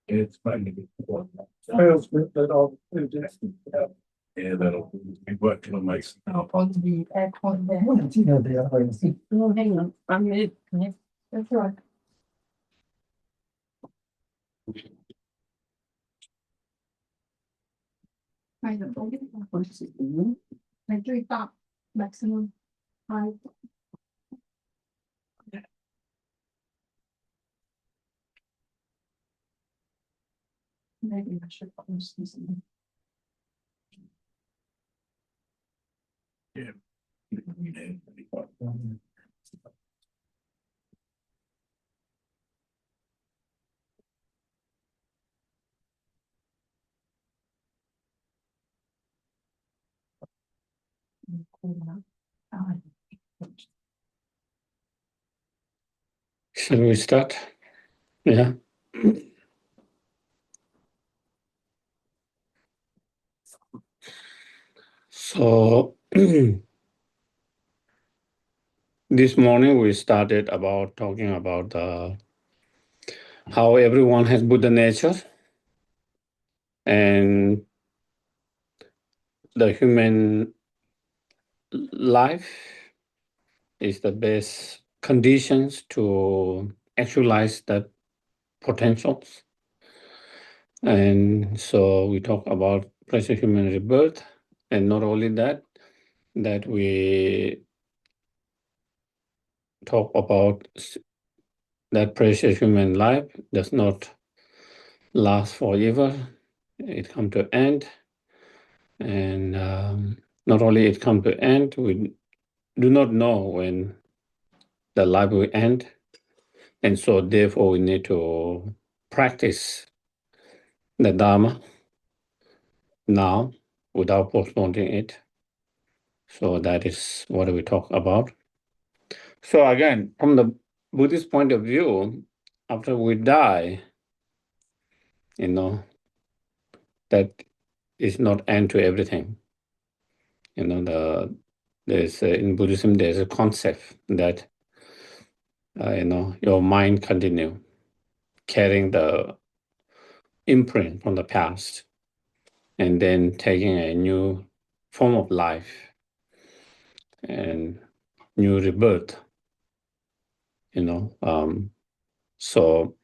It's funny. Trails that all do this. Yeah, that'll be working on my. I'll probably be aircon there. No, hang on, 1 minute. Yeah, that's right. I don't know what it's doing. I do that maximum height. Maybe I should post this in. Yeah. Shall we start? Yeah. So this morning we started about talking about how everyone has Buddha nature and the human life is the best conditions to actualize that potentials. And so we talk about precious human rebirth, and not only that we talk about that precious human life does not last forever. It come to end, and not only it come to end, we do not know when the life will end, and so therefore we need to practice the Dharma now without postponing it. So that is what we talk about. So again, from the Buddhist point of view, after we die, that is not end to everything. There's in Buddhism there's a concept that your mind continue carrying the imprint from the past and then taking a new form of life and new rebirth. So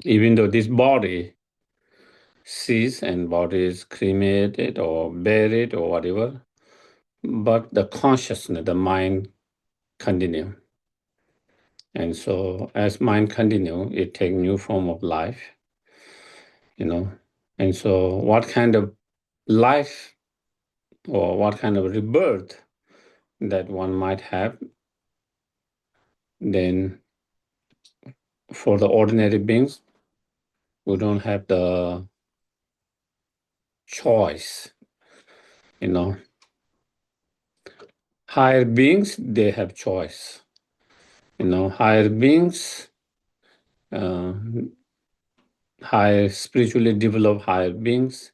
even though this body cease and body is cremated or buried or whatever, but the consciousness, the mind continue. And so as mind continue, it take new form of life, And so what kind of life or what kind of rebirth that one might have, then for the ordinary beings, we don't have the choice, Higher beings, they have choice. Higher beings, higher spiritually developed higher beings,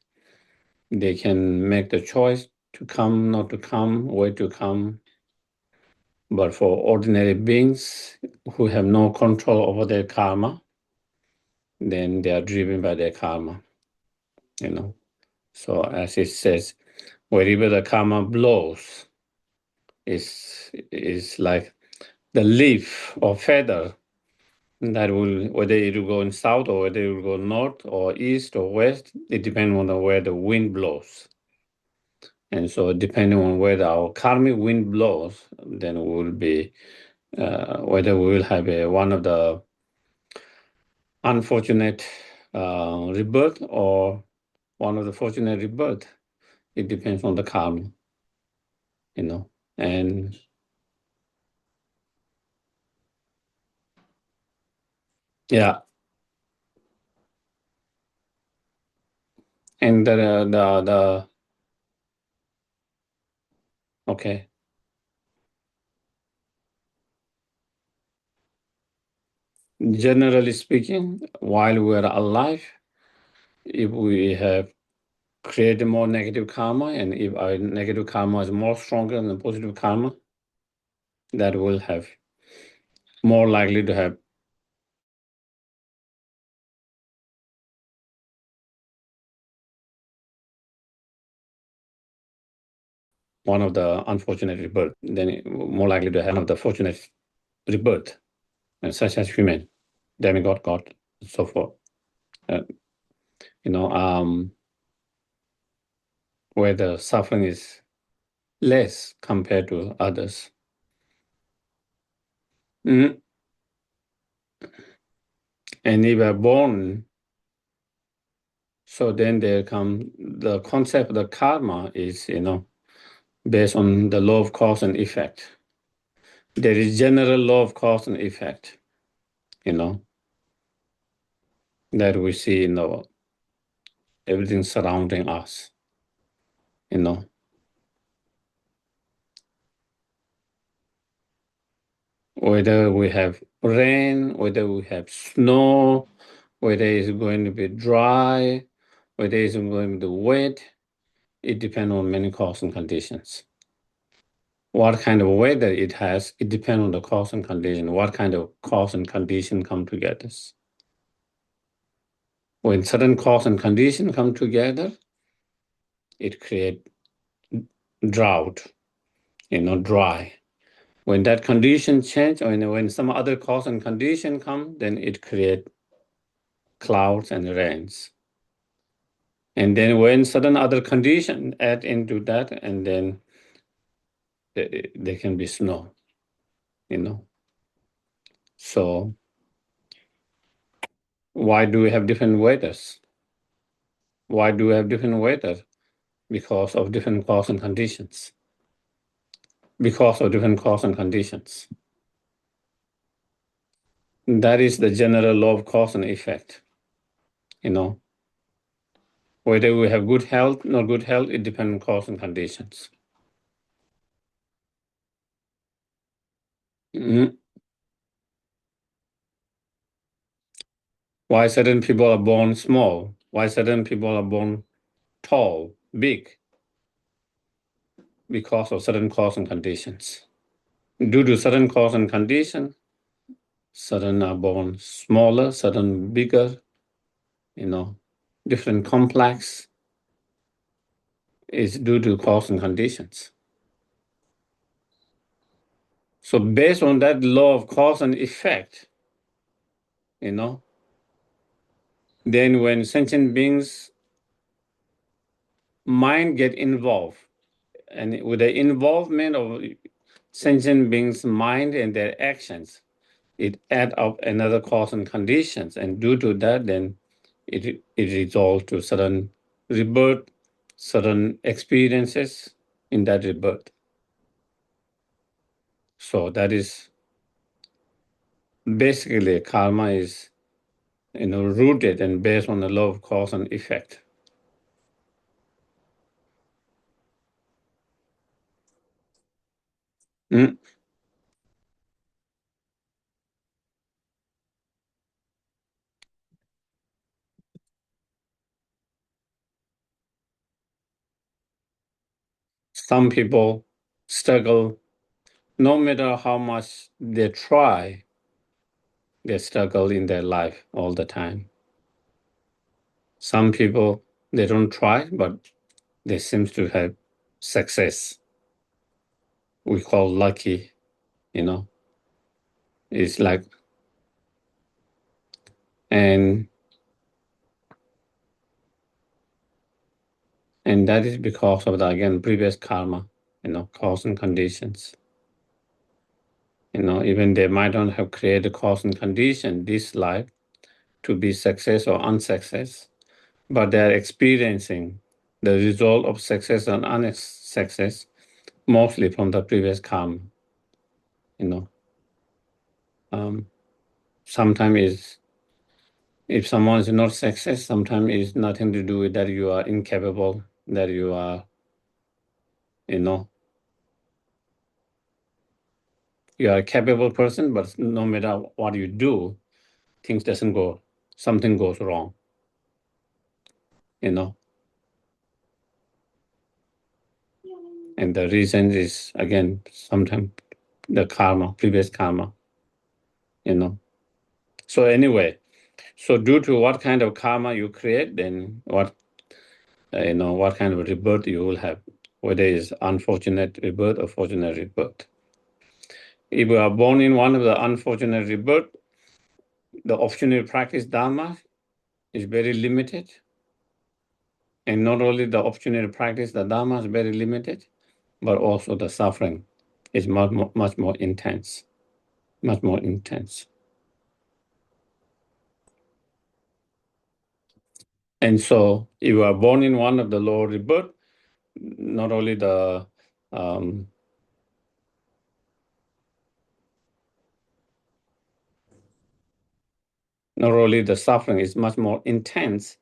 they can make the choice to come, not to come, where to come. But for ordinary beings who have no control over their karma, then they are driven by their karma, So as it says, wherever the karma blows, is like the leaf or feather that will, whether it will go in south or whether it will go north or east or west, it depends on where the wind blows. And so depending on where our karmic wind blows, then we will be, whether we will have one of the unfortunate rebirth or one of the fortunate rebirth. It depends on the karma, and yeah. And okay. Generally speaking, while we're alive, if we have created more negative karma, and if our negative karma is more stronger than positive karma, that will have more likely to have one of the unfortunate rebirth, then more likely to have one of the fortunate rebirth, such as human, demigod, God, and so forth. Where the suffering is less compared to others. And if we are born, so then there come the concept of the karma is, based on the law of cause and effect. There is general law of cause and effect, that we see in everything surrounding us, whether we have rain, whether we have snow, whether it's going to be dry, whether it's going to be wet, it depends on many causes and conditions. What kind of weather it has, it depends on the cause and condition. What kind of cause and condition come together? When certain cause and condition come together, it creates drought, dry. When that condition change, or when some other cause and condition come, then it creates clouds and rains. And then when certain other condition add into that, and then there can be snow, So why do we have different weathers? Why do we have different weather? Because of different cause and conditions. Because of different cause and conditions. That is the general law of cause and effect. Whether we have good health, not good health, it depends on cause and conditions. Why certain people are born small? Why certain people are born tall, big? Because of certain cause and conditions. Due to certain cause and condition, certain are born smaller, certain bigger, different complex is due to cause and conditions. So based on that law of cause and effect, then when sentient beings mind get involved, and with the involvement of sentient beings mind and their actions, it add up another cause and conditions, and due to that, then it results to certain rebirth, certain experiences in that rebirth. So that is basically karma is rooted and based on the law of cause and effect. Some people struggle, no matter how much they try, they struggle in their life all the time. Some people, they don't try, but they seem to have success. We call lucky, It's like, and that is because of the, again, previous karma, cause and conditions. Even they might not have created cause and condition this life to be success or unsuccess, but they are experiencing the result of success and unsuccess mostly from the previous karma. Sometimes is if someone is not success, sometimes it's nothing to do with that you are incapable, that you are, you are a capable person, but no matter what you do, things doesn't go, something goes wrong, And the reason is, again, sometimes the karma, previous karma. So anyway, so due to what kind of karma you create, then what kind of rebirth you will have, whether it's unfortunate rebirth or fortunate rebirth. If you are born in one of the unfortunate rebirth, the opportunity to practice Dharma is very limited. And not only the opportunity to practice the Dharma is very limited, but also the suffering is much more intense. Much more intense. And so if you are born in one of the lower rebirth, not only the suffering is much more intense,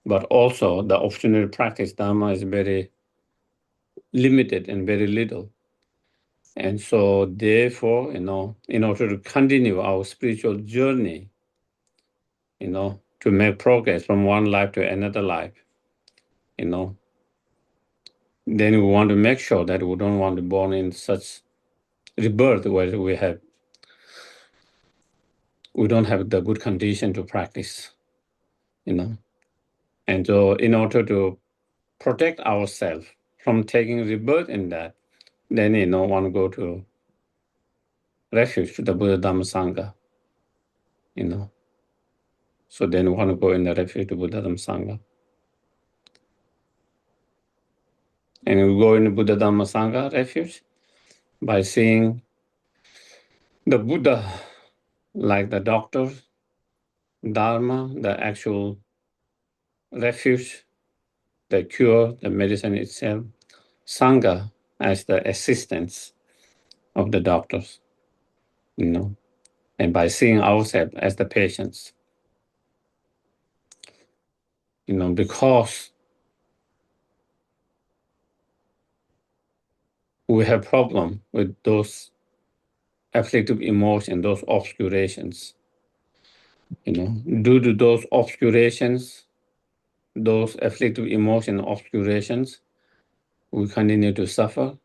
but also the opportunity to practice Dharma is very limited and very little. And so therefore, in order to continue our spiritual journey, to make progress from one life to another life, then we want to make sure that we don't want to born in such rebirth where we don't have the good condition to practice, And so in order to protect ourselves from taking rebirth in that, then want to go to refuge to the Buddha Dhamma Sangha, So then we want to go in the refuge to Buddha Dhamma Sangha. And we go in the Buddha Dhamma Sangha refuge by seeing the Buddha like the doctor, Dharma, the actual refuge, the cure, the medicine itself, Sangha as the assistants of the doctors, and by seeing ourselves as the patients, because we have problem with those afflictive emotions, those obscurations, due to those obscurations, those afflictive emotion obscurations, we continue to suffer,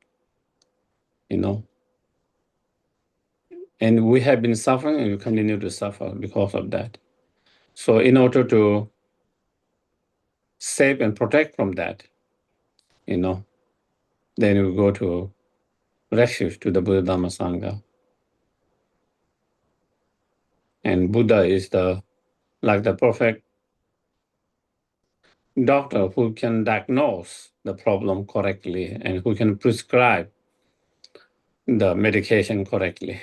and we have been suffering and we continue to suffer because of that. So in order to save and protect from that, then we go to refuge to the Buddha Dhamma Sangha. And Buddha is like the perfect doctor who can diagnose the problem correctly and who can prescribe the medication correctly.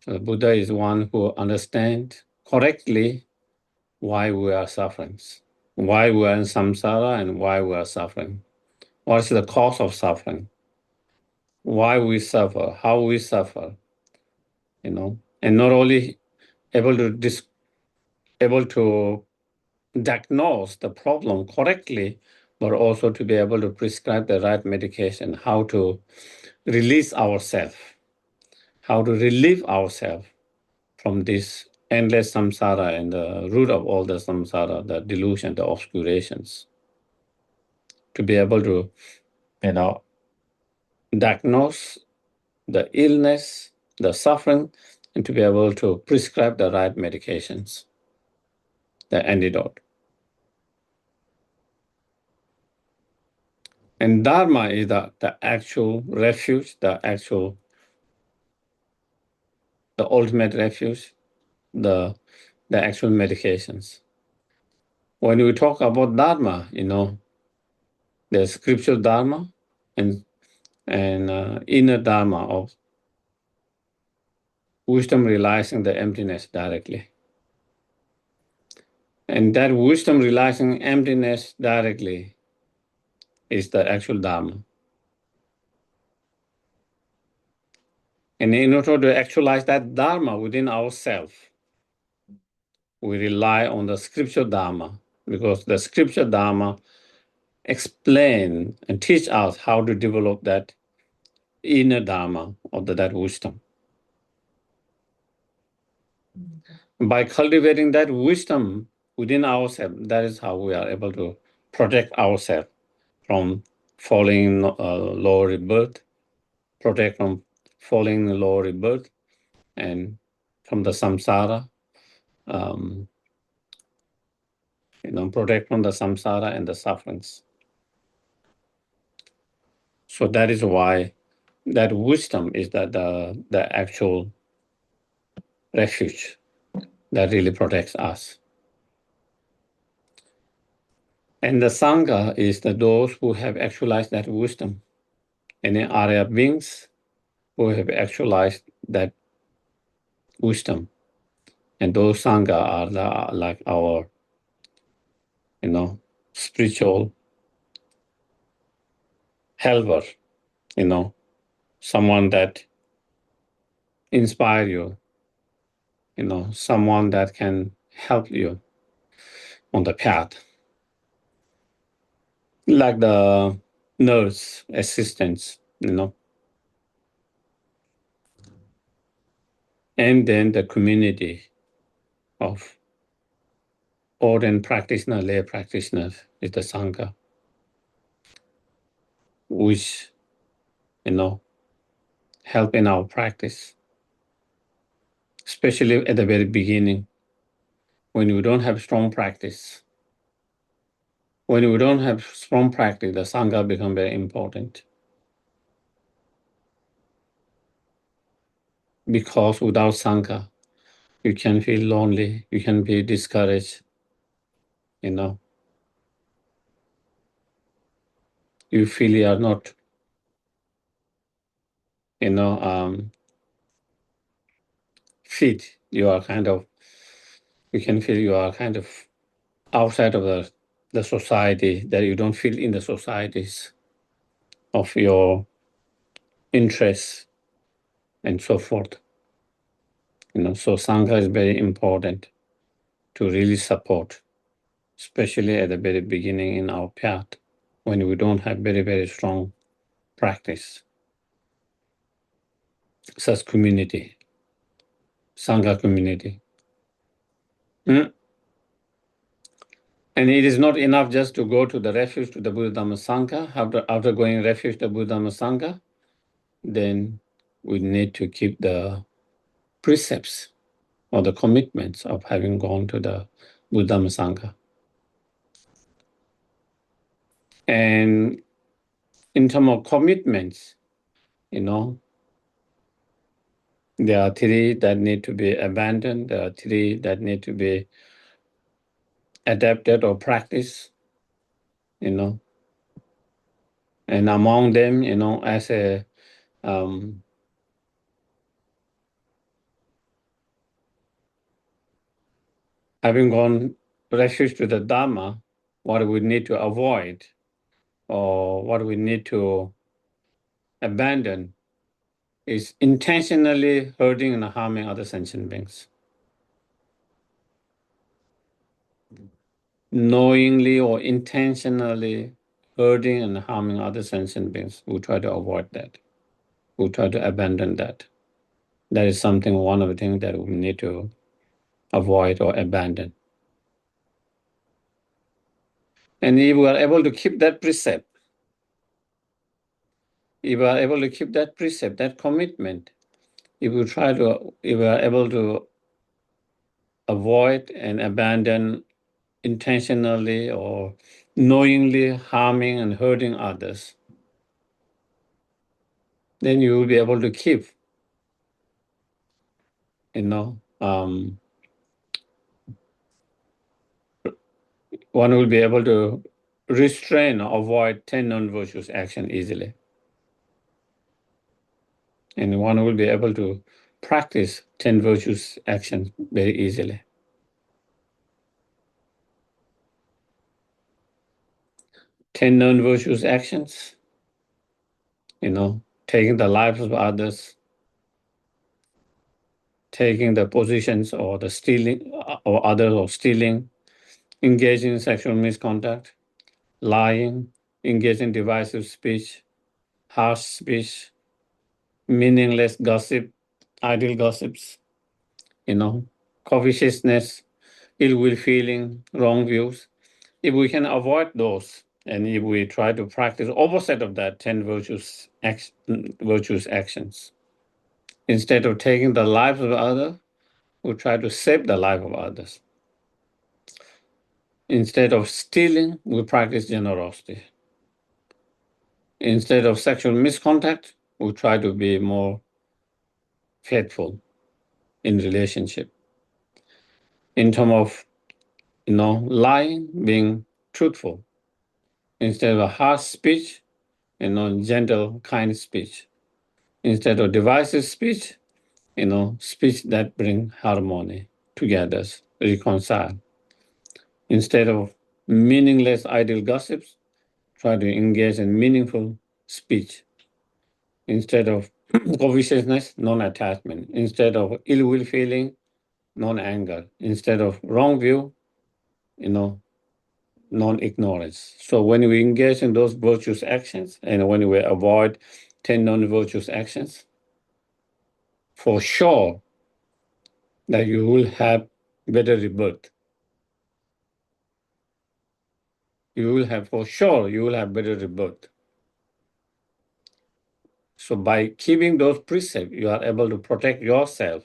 So the Buddha is one who understands correctly why we are suffering, why we are in samsara and why we are suffering. What is the cause of suffering? Why we suffer, how we suffer, and not only able to diagnose the problem correctly, but also to be able to prescribe the right medication, how to release ourselves, how to relieve ourselves from this endless samsara and the root of all the samsara, the delusion, the obscurations, to be able to, diagnose the illness, the suffering, and to be able to prescribe the right medications, the antidote. And Dharma is the actual refuge, the ultimate refuge, the actual medications. When we talk about Dharma, there's scriptural Dharma and inner Dharma of wisdom realizing the emptiness directly. And that wisdom realizing emptiness directly is the actual Dharma. And in order to actualize that Dharma within ourselves, we rely on the scripture Dharma, because the scripture Dharma explain and teach us how to develop that inner Dharma of that wisdom. By cultivating that wisdom within ourselves, that is how we are able to protect ourselves from falling in lower rebirth, protect from falling in lower rebirth, and from the samsara, protect from the samsara and the sufferings. So that is why that wisdom is the actual refuge that really protects us. And the Sangha is those who have actualized that wisdom. And the Arya beings who have actualized that wisdom. And those Sangha are like our, spiritual helper, someone that inspire you, someone that can help you on the path. Like the nurse assistants, and then the community of ordained practitioner, lay practitioners is the Sangha, which, help in our practice, especially at the very beginning, when we don't have strong practice. When we don't have strong practice, the Sangha become very important. Because without Sangha, you can feel lonely, you can be discouraged, You feel you are not, fit. You can feel you are kind of outside of the society, that you don't feel in the societies of your interests and so forth. So Sangha is very important to really support, especially at the very beginning in our path, when we don't have very, very strong practice. Such community, Sangha community. And it is not enough just to go to the refuge to the Buddha Dhamma Sangha. After going refuge to the Buddha Dhamma Sangha, then we need to keep the precepts or the commitments of having gone to the Buddha Dhamma Sangha. And in terms of commitments, there are 3 that need to be abandoned, there are 3 that need to be adapted or practiced, and among them, as a having gone refuge to the Dhamma, what we need to avoid or what we need to abandon is intentionally hurting and harming other sentient beings. Knowingly or intentionally hurting and harming other sentient beings, we try to avoid that. We try to abandon that. That is one of the things that we need to avoid or abandon. And if we are able to keep that precept, that commitment, if we are able to avoid and abandon intentionally or knowingly harming and hurting others, then you will be able to keep, one will be able to restrain or avoid 10 non-virtuous action easily. And one will be able to practice 10 virtuous actions very easily. 10 non-virtuous actions, taking the lives of others, taking the positions or the stealing or others or stealing, engaging in sexual misconduct, lying, engaging in divisive speech, harsh speech, meaningless gossip, idle gossips, covetousness, ill will feeling, wrong views. If we can avoid those, and if we try to practice opposite of that 10 virtuous actions, Instead of taking the lives of others, we try to save the life of others. Instead of stealing, we practice generosity. Instead of sexual misconduct, we try to be more faithful in relationship. In terms of, lying, being truthful. Instead of harsh speech, gentle, kind speech. Instead of divisive speech, speech that bring harmony together, reconcile. Instead of meaningless idle gossips, try to engage in meaningful speech. Instead of covetousness, non-attachment. Instead of ill will feeling, non-anger. Instead of wrong view, non-ignorance. So when we engage in those virtuous actions and when we avoid 10 non-virtuous actions, for sure that you will have better rebirth. You will have better rebirth. So by keeping those precepts, you are able to protect yourself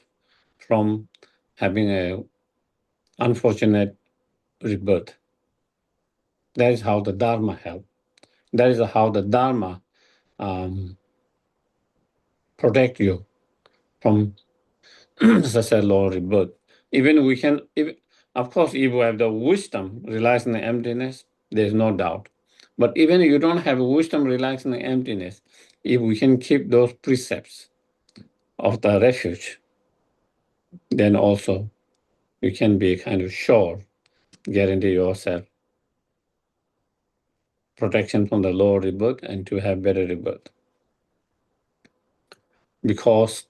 from having a unfortunate rebirth. That is how the Dharma helps. That is how the Dharma protect you from such a low rebirth. Of course, if you have the wisdom realizing the emptiness, there's no doubt. But even if you don't have wisdom realizing the emptiness, if we can keep those precepts of the refuge, then also you can be kind of sure, guarantee yourself protection from the lower rebirth and to have better rebirth. Because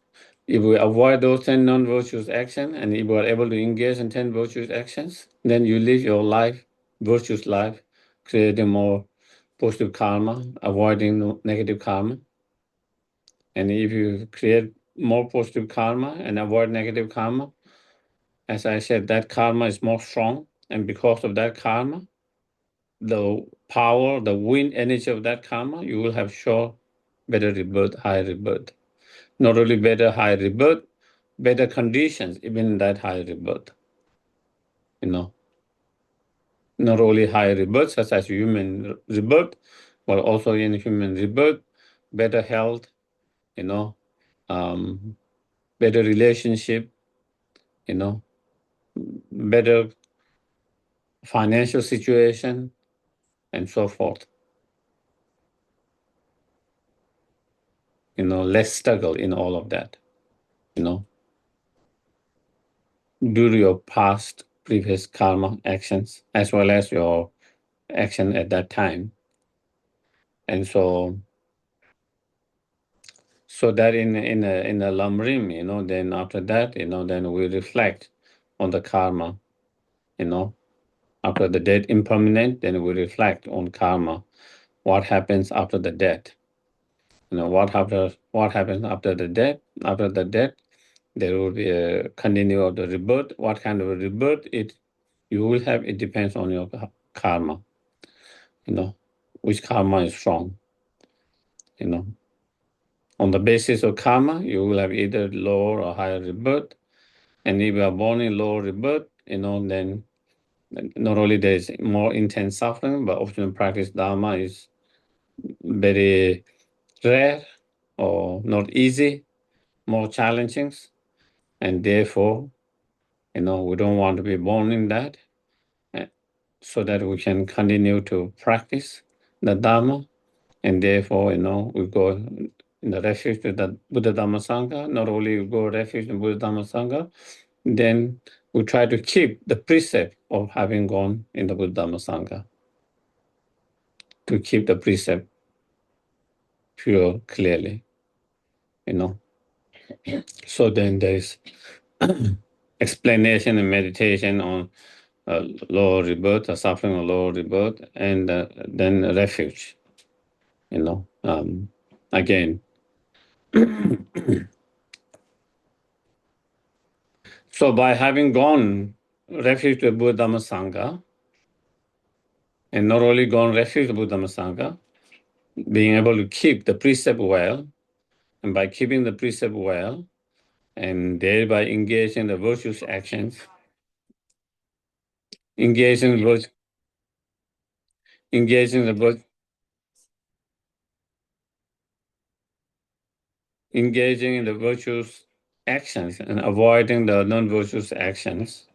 if we avoid those 10 non-virtuous actions and if we are able to engage in 10 virtuous actions, then you live your life, virtuous life, creating more positive karma, avoiding negative karma. And if you create more positive karma and avoid negative karma, as I said, that karma is more strong. And because of that karma, the power, the wind energy of that karma, you will have sure better rebirth, higher rebirth. Not only better higher rebirth, better conditions, even in that higher rebirth. Not only higher rebirth, such as human rebirth, but also in human rebirth, better health, better relationship, better financial situation, and so forth. Less struggle in all of that, due to your past, previous karma actions, as well as your action at that time. And so that in a Lam Rim, then after that, then we reflect on the karma, after the death impermanent, then we reflect on karma, what happens after the death. What happens after the death? After the death, there will be a continue of the rebirth. What kind of a rebirth you will have, it depends on your karma, which karma is strong, On the basis of karma, you will have either lower or higher rebirth. And if you are born in lower rebirth, then not only there is more intense suffering, but often practice Dharma is very rare or not easy, more challenging. And therefore, we don't want to be born in that, so that we can continue to practice the Dharma. And therefore, we go in the refuge to the Buddha Dhamma Sangha. Not only we go refuge in Buddha Dhamma Sangha, then we try to keep the precept of having gone in the Buddha Dhamma Sangha, to keep the precept pure clearly, So then there is explanation and meditation on lower rebirth, the suffering of lower rebirth, and then refuge, again. So by having gone refuge to Buddha Dhamma Sangha, and not only gone refuge to Buddha Dhamma Sangha, being able to keep the precept well, and by keeping the precept well, and thereby engage in the virtuous actions, engage in vir- engage in the vir- engaging in the virtuous actions and avoiding the non-virtuous actions.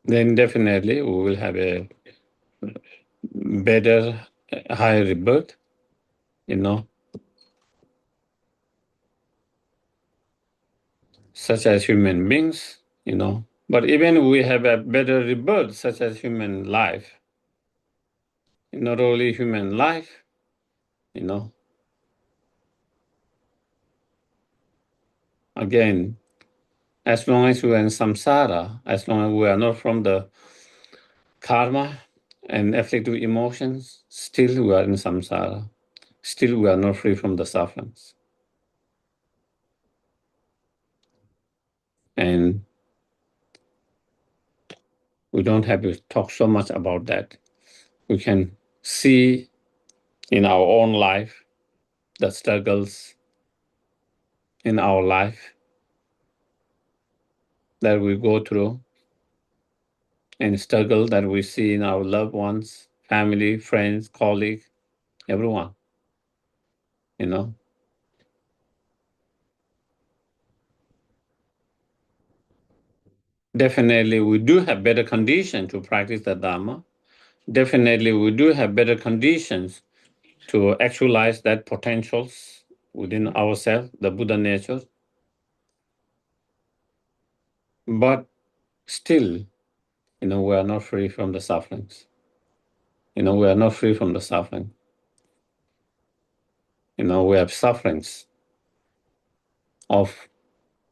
Then definitely we will have a better, higher rebirth, such as human beings, But even we have a better rebirth, such as human life, not only human life, again, as long as we are in samsara, as long as we are not from the karma and afflictive emotions, still we are in samsara. Still we are not free from the sufferings. And we don't have to talk so much about that. We can see in our own life the struggles in our life that we go through and struggle that we see in our loved ones, family, friends, colleagues, everyone, Definitely, we do have better conditions to practice the Dharma. Definitely, we do have better conditions to actualize that potentials within ourselves, the Buddha nature. But still, we are not free from the sufferings. We are not free from the suffering. We have sufferings of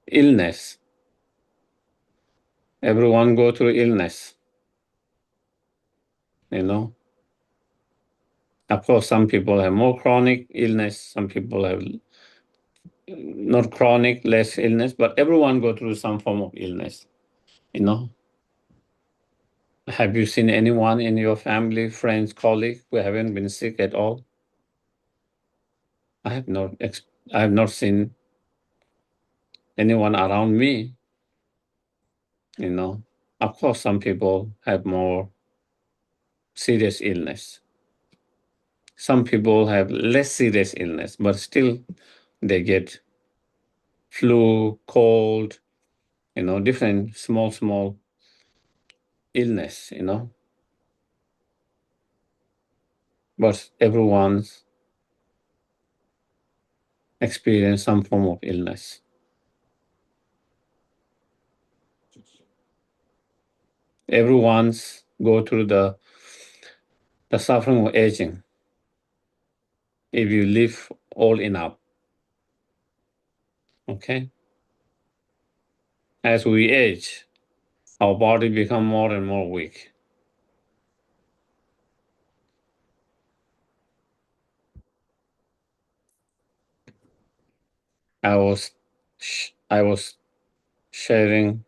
illness. Everyone go through illness. Of course, some people have more chronic illness. Some people have not chronic, less illness, but everyone go through some form of illness. Have you seen anyone in your family, friends, colleagues who haven't been sick at all? I have not. I have not seen anyone around me. Of course, some people have more serious illness. Some people have less serious illness, but still they get flu, cold, different small illness, But everyone's experience some form of illness. Everyone's go through the suffering of aging. If you live old enough, okay? As we age, our body become more and more weak. I was sharing,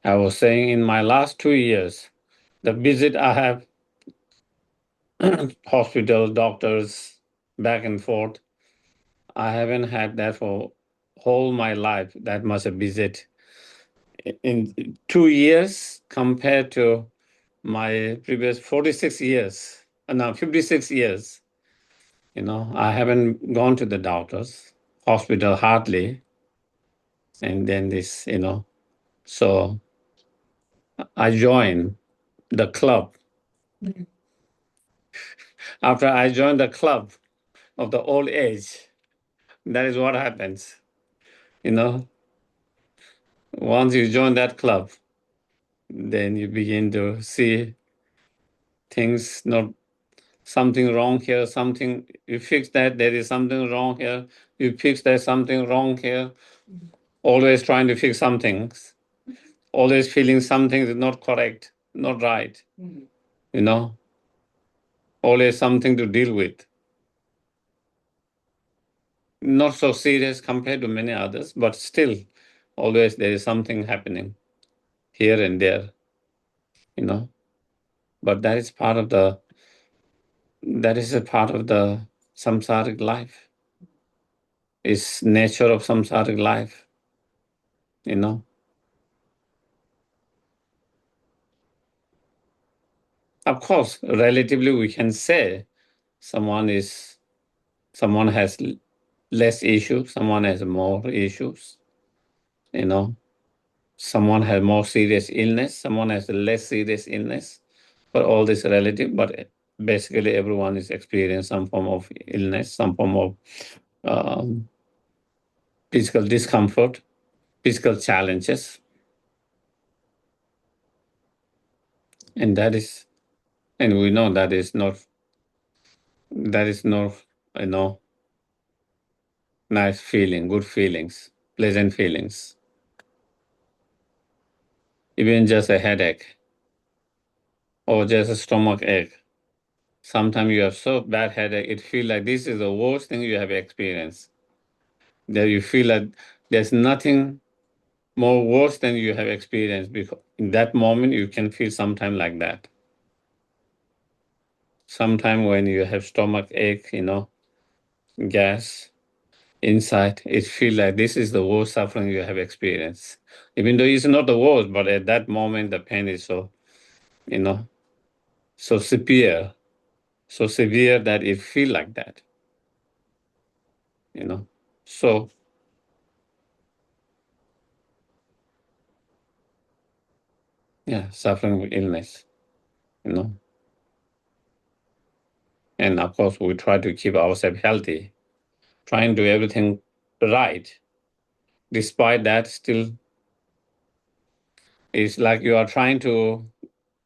I was saying in my last 2 years, the visit I have hospital, doctors, back and forth, I haven't had that for whole my life, that much a visit. In 2 years compared to my previous 46 years, now 56 years, I haven't gone to the doctors, hospital hardly. And then this, so I joined the club. After I joined the club of the old age, that is what happens. Once you join that club, then you begin to see things not something wrong here, something you fix that, there is something wrong here, you fix there's something wrong here, always trying to fix some things, always feeling something is not correct, not right, always something to deal with. Not so serious compared to many others, but still, always there is something happening here and there, But that is part of the That is a part of the samsaric life. It's nature of samsaric life, you know. Of course, relatively we can say someone has less issues, someone has more issues, you know. Someone has more serious illness, someone has less serious illness. But all this relative, but basically everyone is experiencing some form of illness, some form of um, physical discomfort, physical challenges, and we know that is not you know nice feeling, good feelings, pleasant feelings. Even just a headache or just a stomach ache. Sometimes you have so bad headache, it feels like this is the worst thing you have experienced. That you feel like there's nothing more worse than you have experienced, because in that moment you can feel sometime like that. Sometime when you have stomach ache, gas inside, it feels like this is the worst suffering you have experienced. Even though it's not the worst, but at that moment the pain is you know, so severe that it feel like that. So yeah, suffering with illness, you know. And of course we try to keep ourselves healthy, trying to do everything right. Despite that, still it's like you are trying to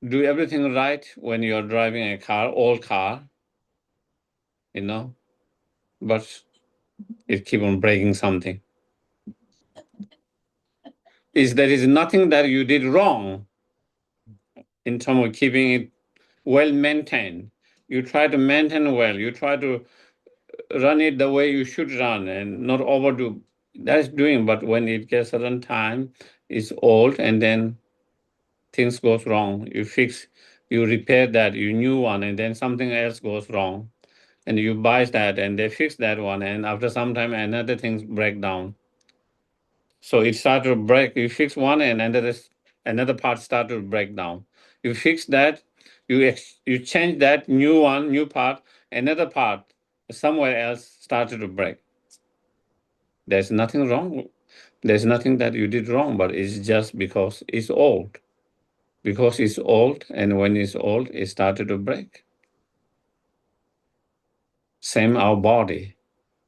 do everything right when you are driving a car, old car, but it keep on breaking something. There is nothing that you did wrong in terms of keeping it well maintained. You try to maintain well. You try to run it the way you should run and not overdo. That's doing, but when it gets a certain time, it's old, and then things goes wrong. You repair that, you new one, and then something else goes wrong, and you buy that, and they fix that one, and after some time, another things break down. So it start to break. You fix one, and another part start to break down. You fix that, you change that new part, another part somewhere else started to break. There's nothing wrong. There's nothing that you did wrong, but it's just because it's old. Because it's old, and when it's old, it started to break. Same our body.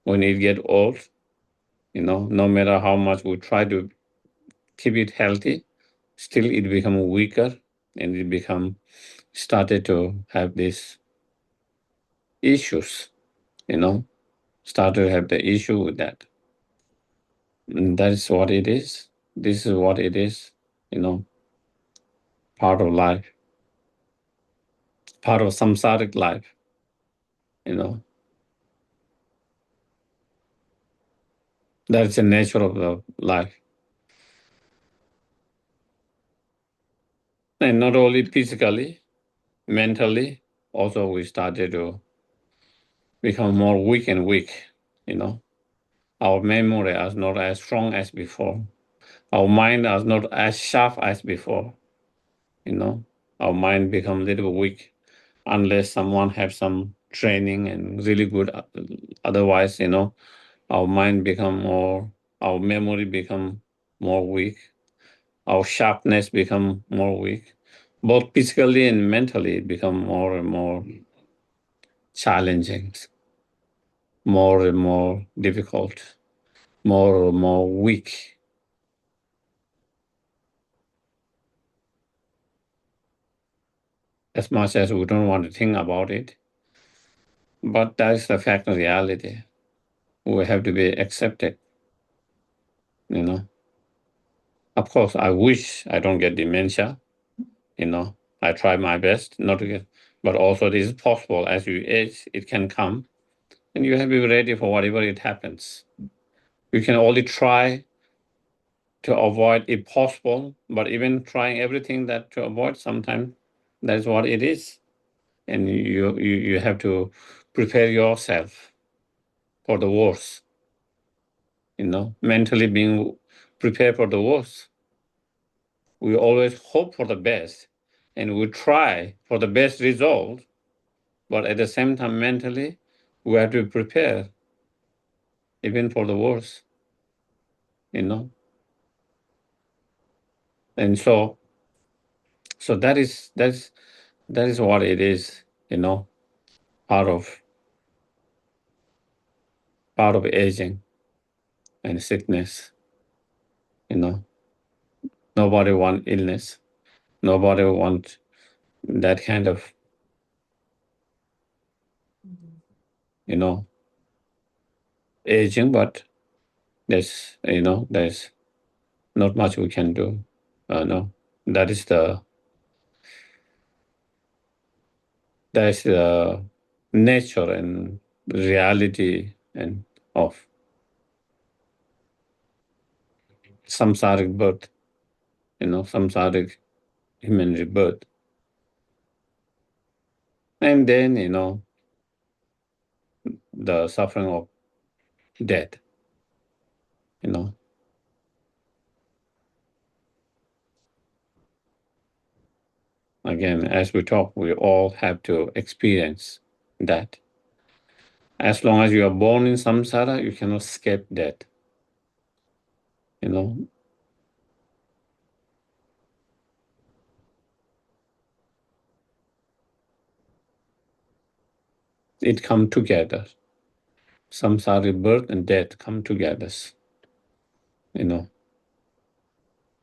When it get old, no matter how much we try to keep it healthy, still it become weaker, and it become started to have these issues, start to have the issue with that. And that is what it is. This is what it is, part of life, part of samsaric life, you know. That's the nature of the life. And not only physically, mentally, also we started to become more weak and weak, Our memory is not as strong as before. Our mind is not as sharp as before, Our mind become a little weak unless someone have some training and really good. Otherwise, our mind become our memory become more weak. Our sharpness become more weak. Both physically and mentally it become more and more challenging, more and more difficult, more and more weak. As much as we don't want to think about it, but that is the fact of reality. We have to be accepted, Of course, I wish I don't get dementia, I try my best not to get, but also it is possible as you age, it can come, and you have to be ready for whatever it happens. You can only try to avoid if possible, but even trying everything that to avoid, sometimes that's what it is. and you have to prepare yourself for the worst. Mentally being prepared for the worst. We always hope for the best, and we try for the best result, but at the same time, mentally, we have to prepare even for the worst. And so that is what it is. Part of aging and sickness. Nobody want illness. Nobody want that kind of aging, but there's not much we can do. No, that is the nature and reality and of samsaric birth, samsaric human rebirth. And then, the suffering of death, Again, as we talk, we all have to experience that. As long as you are born in samsara, you cannot escape death. It come together. Samsara birth and death come together.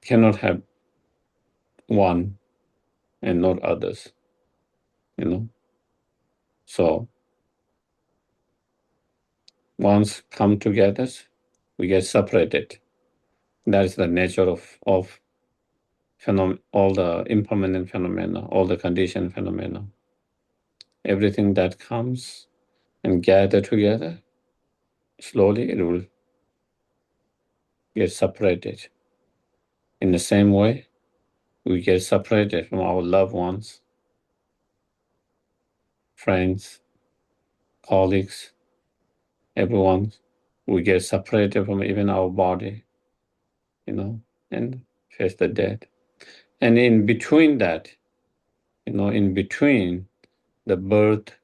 Cannot have one and not others. So once come together, we get separated. That is the nature of all the impermanent phenomena, all the conditioned phenomena. Everything that comes and gather together, slowly it will get separated. In the same way, we get separated from our loved ones, friends, colleagues, everyone. We get separated from even our body, and face the death. And in between that, in between the birth,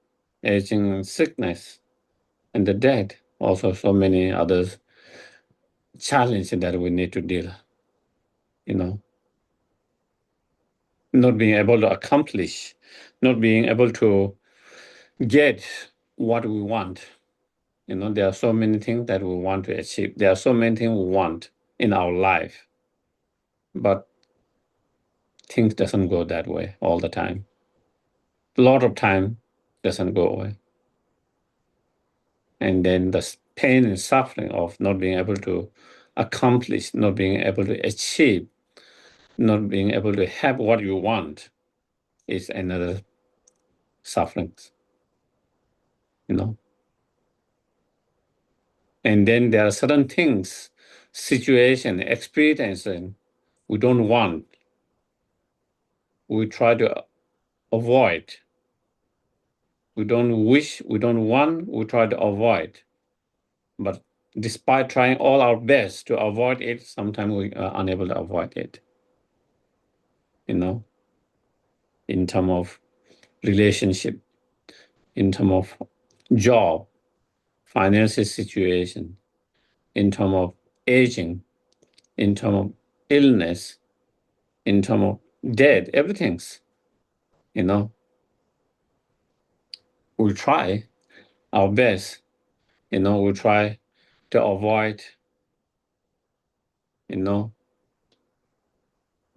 aging, and sickness, and the death, also so many others challenges that we need to deal. Not being able to accomplish, not being able to get what we want. There are so many things that we want to achieve. There are so many things we want in our life, but things doesn't go that way all the time. A lot of time doesn't go away. And then the pain and suffering of not being able to accomplish, not being able to achieve, not being able to have what you want is another suffering. And then there are certain things, situation, experience we don't want. We try to avoid. We don't wish, we don't want, we try to avoid. But despite trying all our best to avoid it, sometimes we are unable to avoid it. In terms of relationship, in terms of job, financial situation, in terms of aging, in terms of illness, in terms of death, everything's, we'll try our best, we'll try to avoid,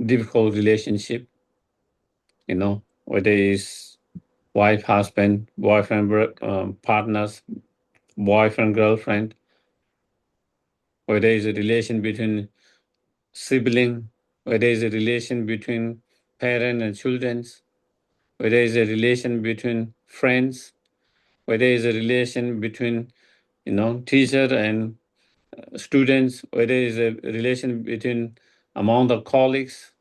difficult relationship, whether it's wife, husband, boyfriend, partners, boyfriend, girlfriend, whether it's a relation between sibling, whether it's a relation between parent and children, whether it's a relation between friends, whether it's a relation between, teacher and students, whether it's a relation between among the colleagues.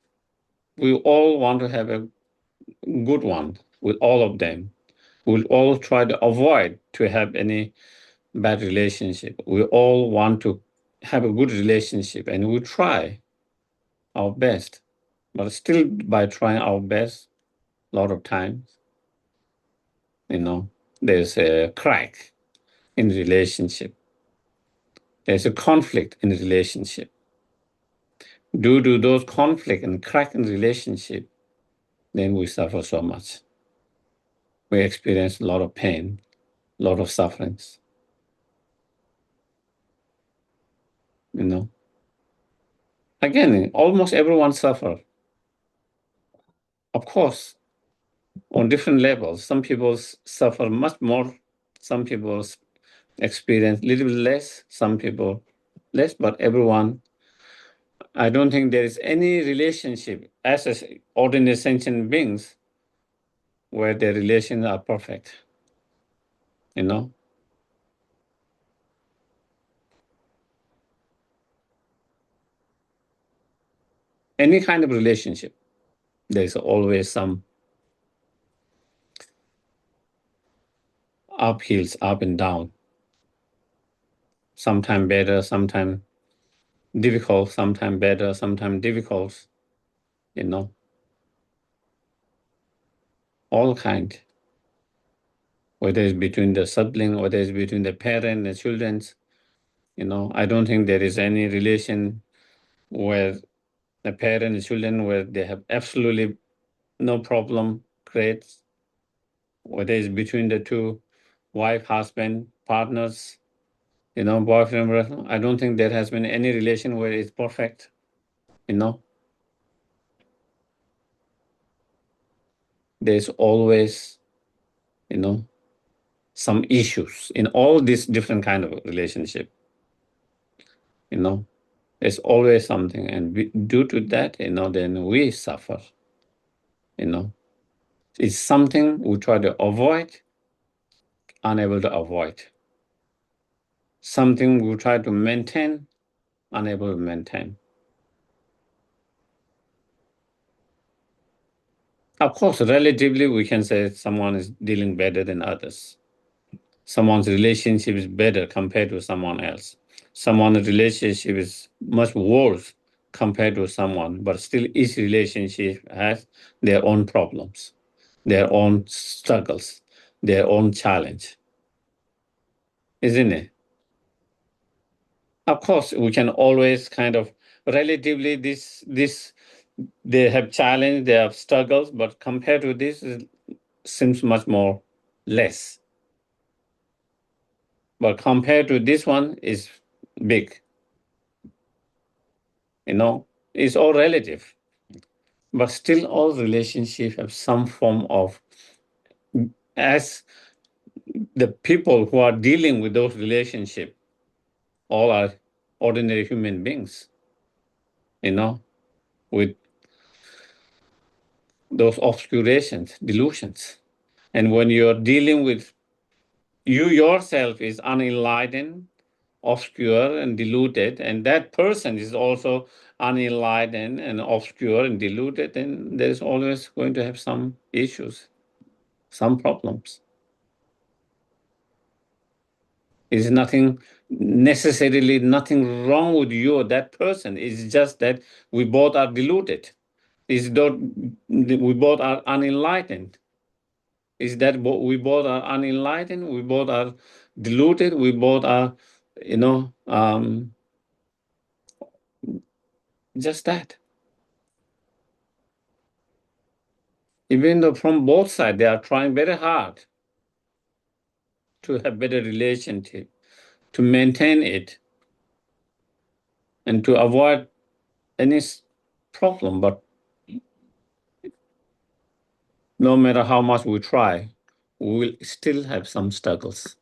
We all want to have a good one. with all of them. We'll all try to avoid to have any bad relationship. We all want to have a good relationship, and we try our best. But still, by trying our best, a lot of times, there's a crack in relationship. There's a conflict in relationship. Due to those conflict and crack in relationship, then we suffer so much. We experience a lot of pain, a lot of sufferings. Again, almost everyone suffers. Of course, on different levels. Some people suffer much more. Some people experience a little bit less. Some people less, but everyone. I don't think there is any relationship as ordinary sentient beings where their relations are perfect. Any kind of relationship, there's always some uphills, up and down. Sometimes better, sometimes difficult, sometimes better, sometimes difficult. All kind. Whether it's between the sibling, whether it's between the parent and the children. I don't think there is any relation where the parent and children where they have absolutely no problem creates, whether it's between the two wife, husband, partners, boyfriend, girlfriend. I don't think there has been any relation where it's perfect. There's always, some issues in all these different kind of relationship. There's always something, and due to that, then we suffer. It's something we try to avoid, unable to avoid. Something we try to maintain, unable to maintain. Of course, relatively, we can say someone is dealing better than others. Someone's relationship is better compared to someone else. Someone's relationship is much worse compared to someone, but still each relationship has their own problems, their own struggles, their own challenge. Isn't it? Of course, we can always kind of relatively this they have challenge, they have struggles, but compared to this, it seems much more less. But compared to this one is big. It's all relative. But still all relationships have some form of, as the people who are dealing with those relationships, all are ordinary human beings, with those obscurations, delusions. And when you're dealing with you yourself is unenlightened, obscure and deluded, and that person is also unenlightened and obscure and deluded, then there's always going to have some issues, some problems. It's nothing necessarily nothing wrong with you or that person. It's just that we both are deluded. We both are unenlightened. Is that we both are unenlightened, we both are deluded, we both are, just that. Even though from both sides, they are trying very hard to have better relationship, to maintain it, and to avoid any problem. But no matter how much we try, we will still have some struggles.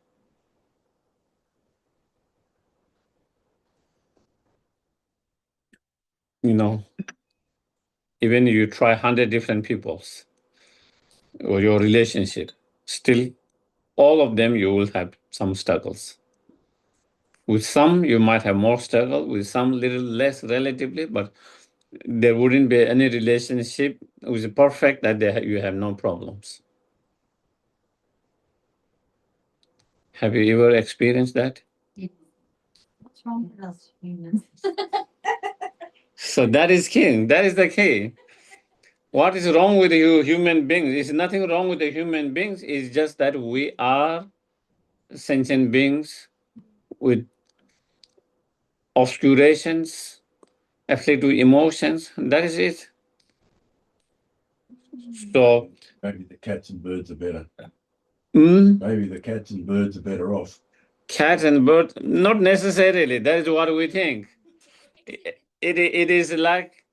Even you try 100 different peoples or your relationship, still all of them you will have some struggles. With some you might have more struggle, with some little less relatively, but there wouldn't be any relationship which is perfect that you have no problems. Have you ever experienced that? What's wrong with us humans? So that is king. That is the key. What is wrong with you human beings? There's nothing wrong with the human beings. It's just that we are sentient beings with obscurations, afflicted with emotions. That is it. So Maybe the cats and birds are better. mm, Maybe the cats and birds are better off. cats and birds, not necessarily. That is what we think. It is like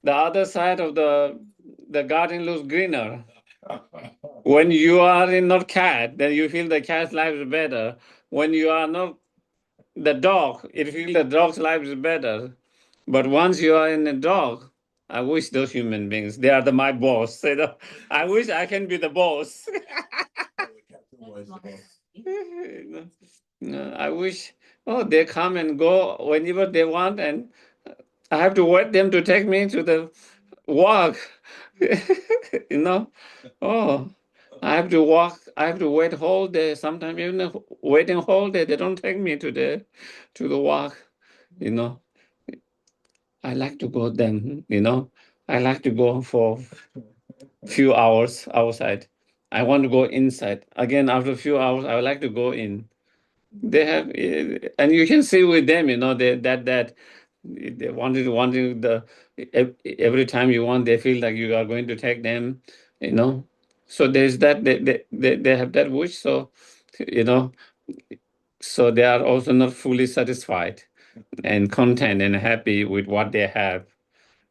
the other side of the garden looks greener. When you are in not cat, then you feel the cat's life is better. When you are not the dog, it feels the dog's life is better. But once you are in a dog, I wish those human beings, they are my boss. You know, I wish I can be the boss. I wish, oh, they come and go whenever they want, and I have to wait them to take me to the walk. You know, oh, I have to walk. I have to wait whole day. Sometimes even waiting whole day, they don't take me to the walk. You know, I like to go then. You know, I like to go for few hours outside. I want to go inside again. After a few hours, I would like to go in. They have, and you can see with them, you know, that they wanting the every time you want, they feel like you are going to take them, you know. So there's that they have that wish. So, you know, so they are also not fully satisfied and content and happy with what they have,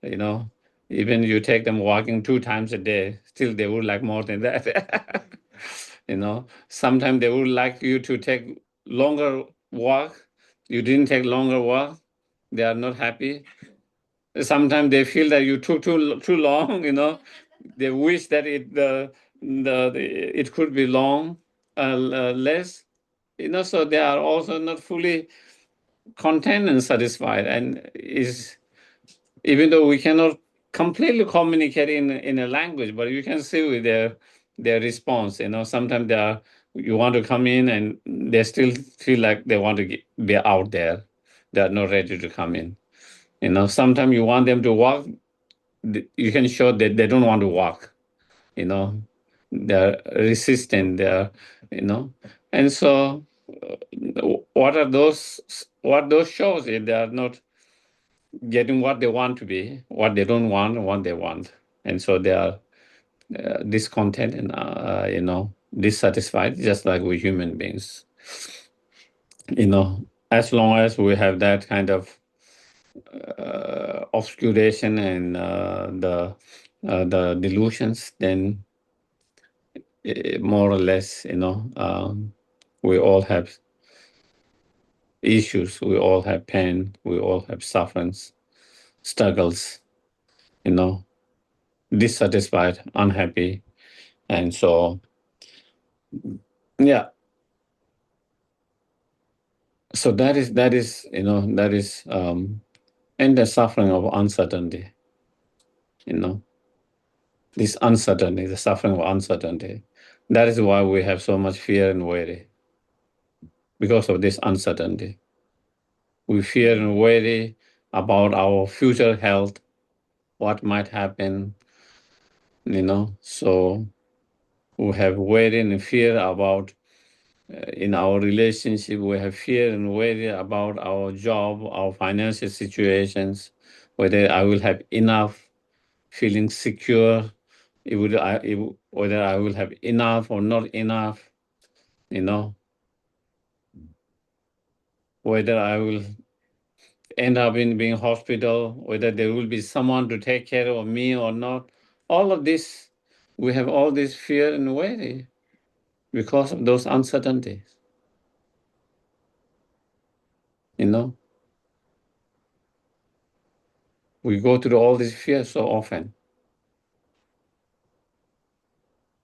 you know. Even you take them walking 2 times a day, still they would like more than that. You know, sometimes they would like you to take longer walk. You didn't take longer walk. They are not happy. Sometimes they feel that you took too long. You know, they wish that it could be long, less. You know, so they are also not fully content and satisfied, and is even though we cannot completely communicate in a language, but you can see with their response. You know, sometimes they are you want to come in and they still feel like they want to be out there. They are not ready to come in. You know, sometimes you want them to walk. You can show that they don't want to walk. You know, they're resistant. They're you know, and so what are those? What those shows? If they are not getting what they want to be, what they don't want, and what they want, and so they are discontent and you know dissatisfied, just like we human beings. You know, as long as we have that kind of obscuration and the delusions, then more or less, you know, we all have issues, we all have pain, we all have sufferings, struggles, you know, dissatisfied, unhappy, and so yeah. So that is you know that is and the suffering of uncertainty. You know, this uncertainty, the suffering of uncertainty. That is why we have so much fear and worry because of this uncertainty. We fear and worry about our future health, what might happen. You know, so we have worry and fear about in our relationship, we have fear and worry about our job, our financial situations, whether I will have enough, feeling secure, whether I will have enough or not enough, you know, whether I will end up in being hospital, whether there will be someone to take care of me or not. All of this, we have all this fear and worry because of those uncertainties, you know. We go through all this fear so often,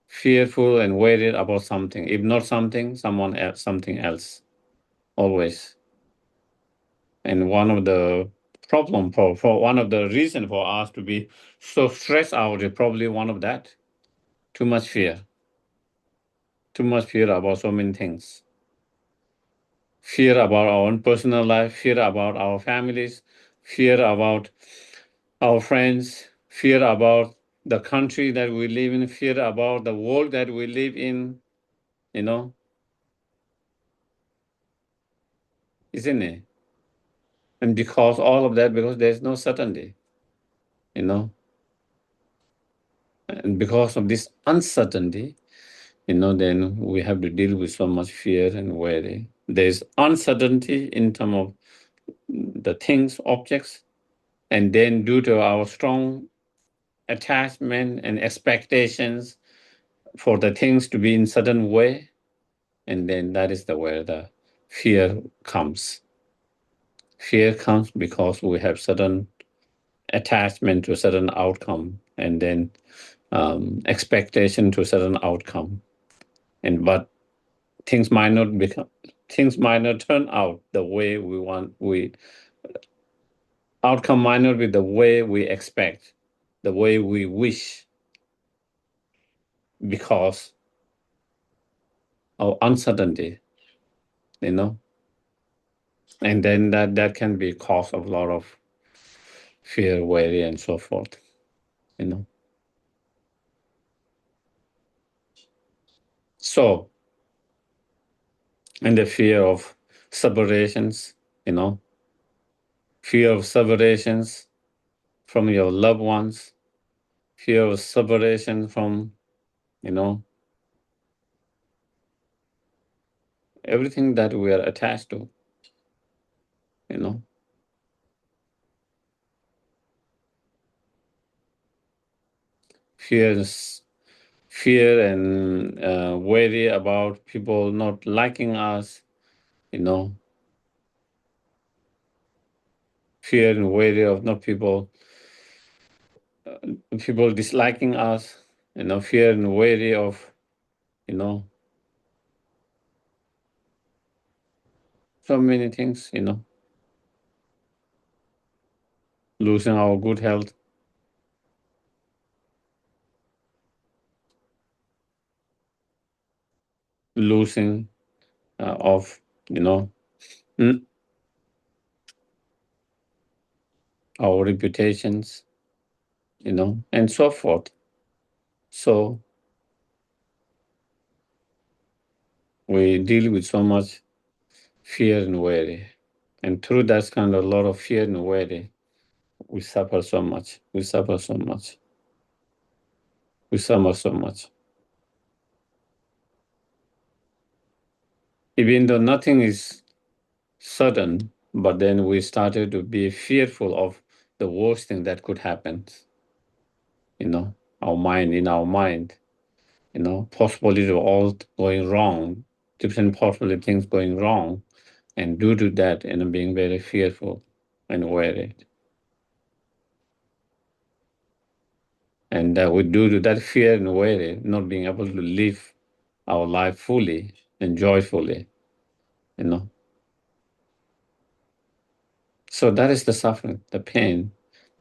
fearful and worried about something. If not something, someone else, something else, always. And one of the problem for one of the reason for us to be so stressed out is probably one of that. Too much fear about so many things. fear about our own personal life, fear about our families, fear about our friends, fear about the country that we live in, fear about the world that we live in, isn't it? And because all of that, because there's no certainty, and because of this uncertainty, then we have to deal with so much fear and worry. There's uncertainty in terms of the things, objects, and then due to our strong attachment and expectations for the things to be in certain way, and then that is where the fear comes. Fear comes because we have certain attachment to a certain outcome, and then expectation to a certain outcome, but things might not turn out the way we want. Outcome might not be the way we expect, the way we wish, because of uncertainty, and then that can be cause of a lot of fear, worry, and so forth, So, and the fear of separations, fear of separations from your loved ones, fear of separation from, everything that we are attached to, you know. Fears, fear and worry about people not liking us, fear and worry of not people disliking us, fear and worry of, so many things, losing our good health, losing of, mm, our reputations, and so forth. So we deal with so much fear and worry. And through that kind of a lot of fear and worry, we suffer so much. We suffer so much. We suffer so much. Even though nothing is certain, but then we started to be fearful of the worst thing that could happen. In our mind, possibility of all going wrong, different possible things going wrong, and due to that, being very fearful and worried. And we due to that fear and worry, not being able to live our life fully and joyfully, So that is the suffering, the pain,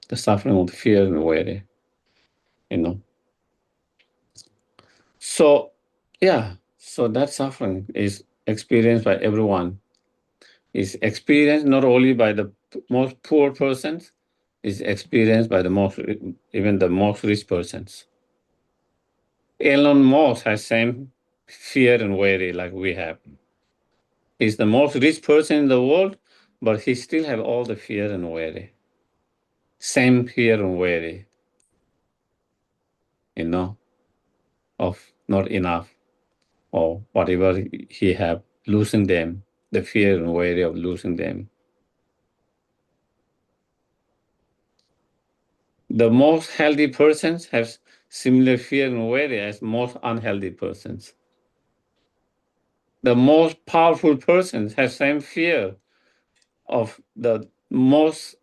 the suffering of fear and worry, So, yeah, so that suffering is experienced by everyone. Is experienced not only by the most poor persons, is experienced by even the most rich persons. Elon Musk has same fear and worry like we have. He's the most rich person in the world, but he still have all the fear and worry. Same fear and worry, of not enough or whatever he have, losing them, the fear and worry of losing them. The most healthy persons have similar fear and worry as most unhealthy persons. The most powerful persons have same fear of the most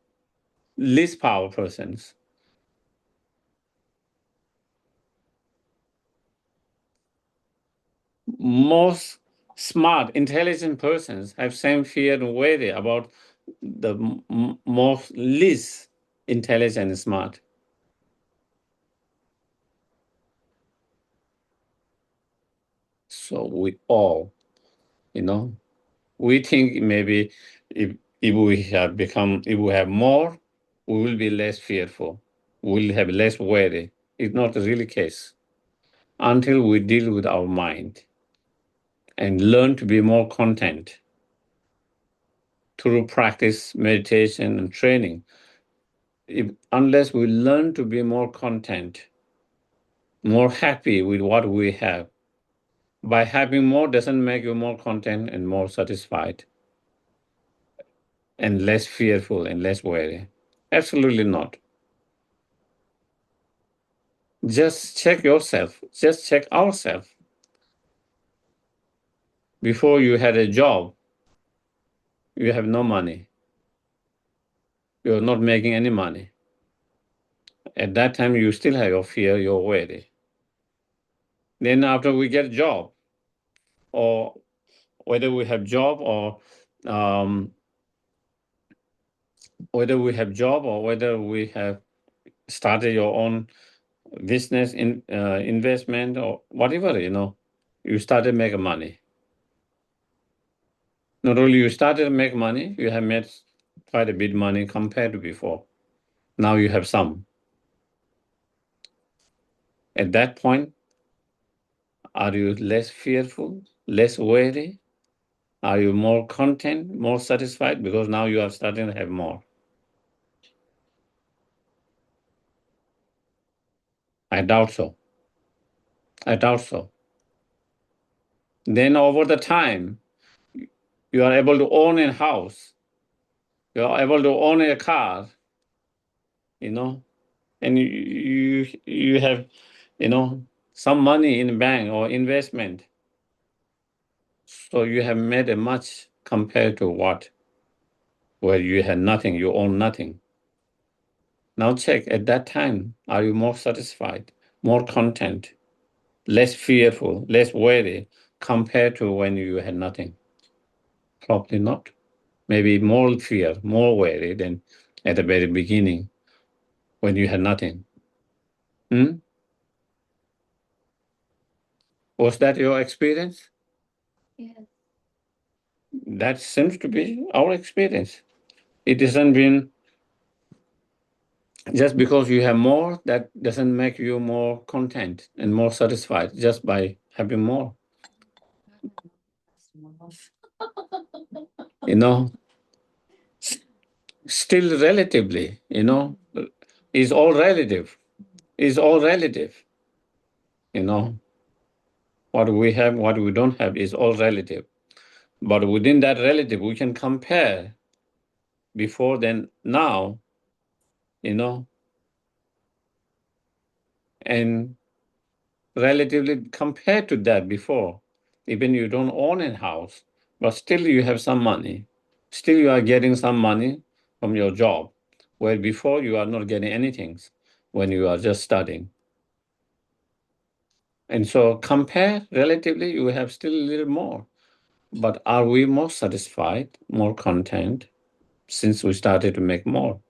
least powerful persons. Most smart, intelligent persons have same fear and worry about the most least intelligent and smart. So we all, We think maybe if we have more, we will be less fearful. We will have less worry. It's not really the case until we deal with our mind and learn to be more content through practice, meditation, and training. Unless we learn to be more content, more happy with what we have, by having more doesn't make you more content and more satisfied and less fearful and less worry. Absolutely not. Just check yourself. Just check ourselves. Before you had a job, you have no money. You're not making any money. At that time, you still have your fear, your worry. Then after we get a job, or whether we have job or whether we have job or whether we have started your own business investment or whatever, you started making money. Not only you started to make money, you have made quite a bit money compared to before. Now you have some. At that point, are you less fearful, less worried? Are you more content, more satisfied? Because now you are starting to have more. I doubt so. I doubt so. Then over the time, you are able to own a house. You are able to own a car, and you have, some money in bank or investment. So you have made a much compared to where you had nothing, you own nothing. Now check at that time, are you more satisfied, more content, less fearful, less worried compared to when you had nothing? Probably not. Maybe more fear, more worry than at the very beginning when you had nothing. Was that your experience? Yes. That seems to be our experience. It hasn't been just because you have more, that doesn't make you more content and more satisfied just by having more. You know, still relatively, is all relative. Is all relative. What we have, what we don't have is all relative. But within that relative, we can compare before then now, and relatively compared to that before, even you don't own a house, but still you have some money. Still you are getting some money from your job, where before you are not getting anything when you are just studying. And so compare relatively, you have still a little more. But are we more satisfied, more content since we started to make more?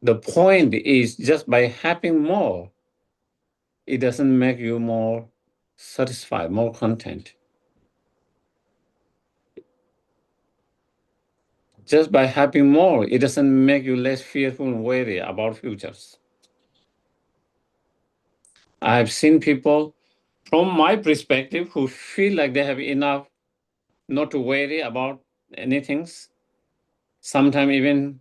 The point is just by having more, it doesn't make you more satisfied, more content. Just by having more, it doesn't make you less fearful and worried about futures. I've seen people, from my perspective, who feel like they have enough not to worry about anything. Sometimes even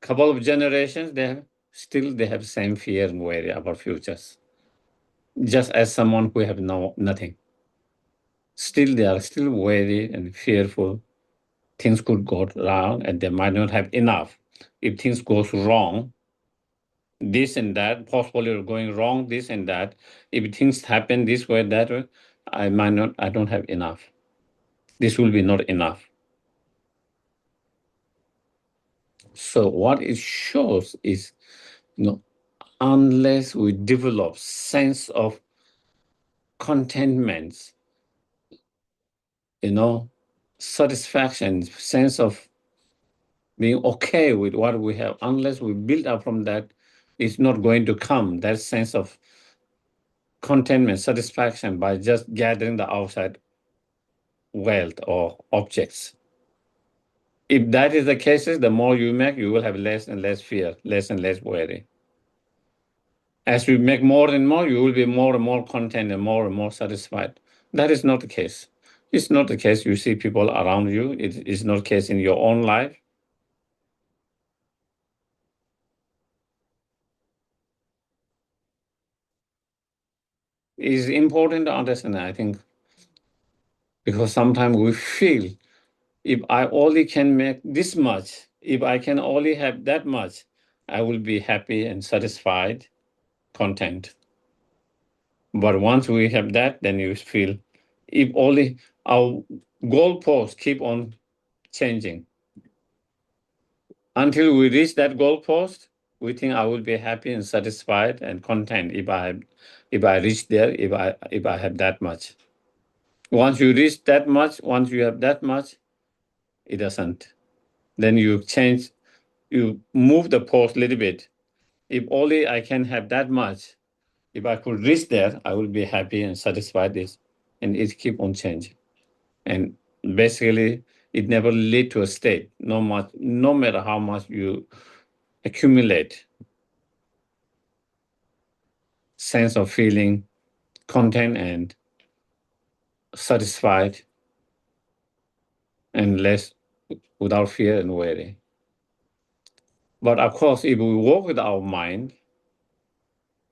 couple of generations, they have same fear and worry about futures. Just as someone who have nothing. Still, they are still worried and fearful. Things could go wrong and they might not have enough. If things goes wrong, this and that, possibly going wrong, this and that. If things happen this way, that way, I don't have enough. This will be not enough. So what it shows is, unless we develop sense of contentment, satisfaction, sense of being okay with what we have, unless we build up from that, it's not going to come, that sense of contentment, satisfaction by just gathering the outside wealth or objects. If that is the case, the more you make, you will have less and less fear, less and less worry. As you make more and more, you will be more and more content and more satisfied. That is not the case. It's not the case. You see people around you. It is not the case in your own life. It's important to understand, I think, because sometimes we feel if I only can make this much, if I can only have that much, I will be happy and satisfied, content. But once we have that, then you feel if only our goalposts keep on changing. Until we reach that goalpost, we think I will be happy and satisfied and content if I reach there, if I have that much. Once you reach that much, once you have that much, it doesn't. Then you change, you move the post a little bit. If only I can have that much, if I could reach there, I will be happy and satisfied this. And it keep on changing. And basically it never lead to a state, no matter how much you accumulate sense of feeling content and satisfied and less without fear and worry. But of course, if we work with our mind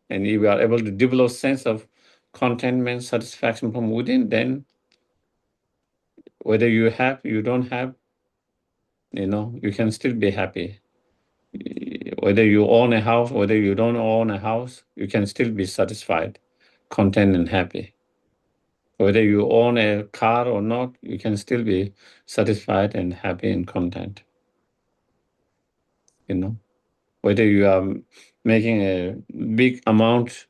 and if we are able to develop sense of contentment, satisfaction from within, then whether you have, you don't have, you can still be happy. Whether you own a house, whether you don't own a house, you can still be satisfied, content and happy. Whether you own a car or not, you can still be satisfied and happy and content. Whether you are making a big amount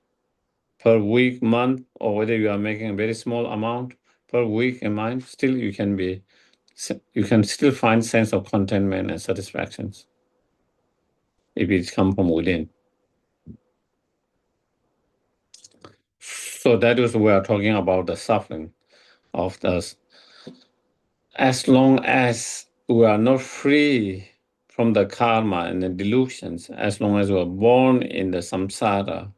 per week, month, or whether you are making a very small amount per week and month, still you can still find sense of contentment and satisfactions if it comes from within. So that is we are talking about the suffering of this. As long as we are not free from the karma and the delusions, as long as we are born in the samsara,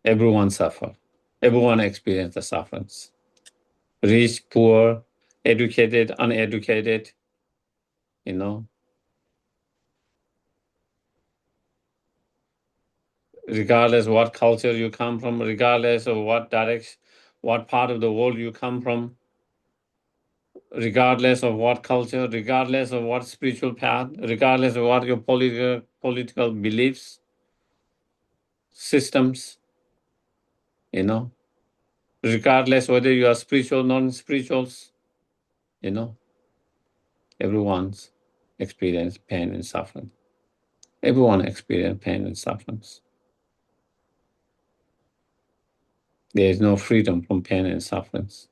everyone suffer. Everyone experience the sufferings. Rich, poor, educated, uneducated, regardless what culture you come from, regardless of what direction, what part of the world you come from, regardless of what culture, regardless of what spiritual path, regardless of what your political beliefs, systems, regardless whether you are spiritual, non-spirituals, everyone's experience pain and suffering. Everyone experience pain and sufferings. There is no freedom from pain and sufferings.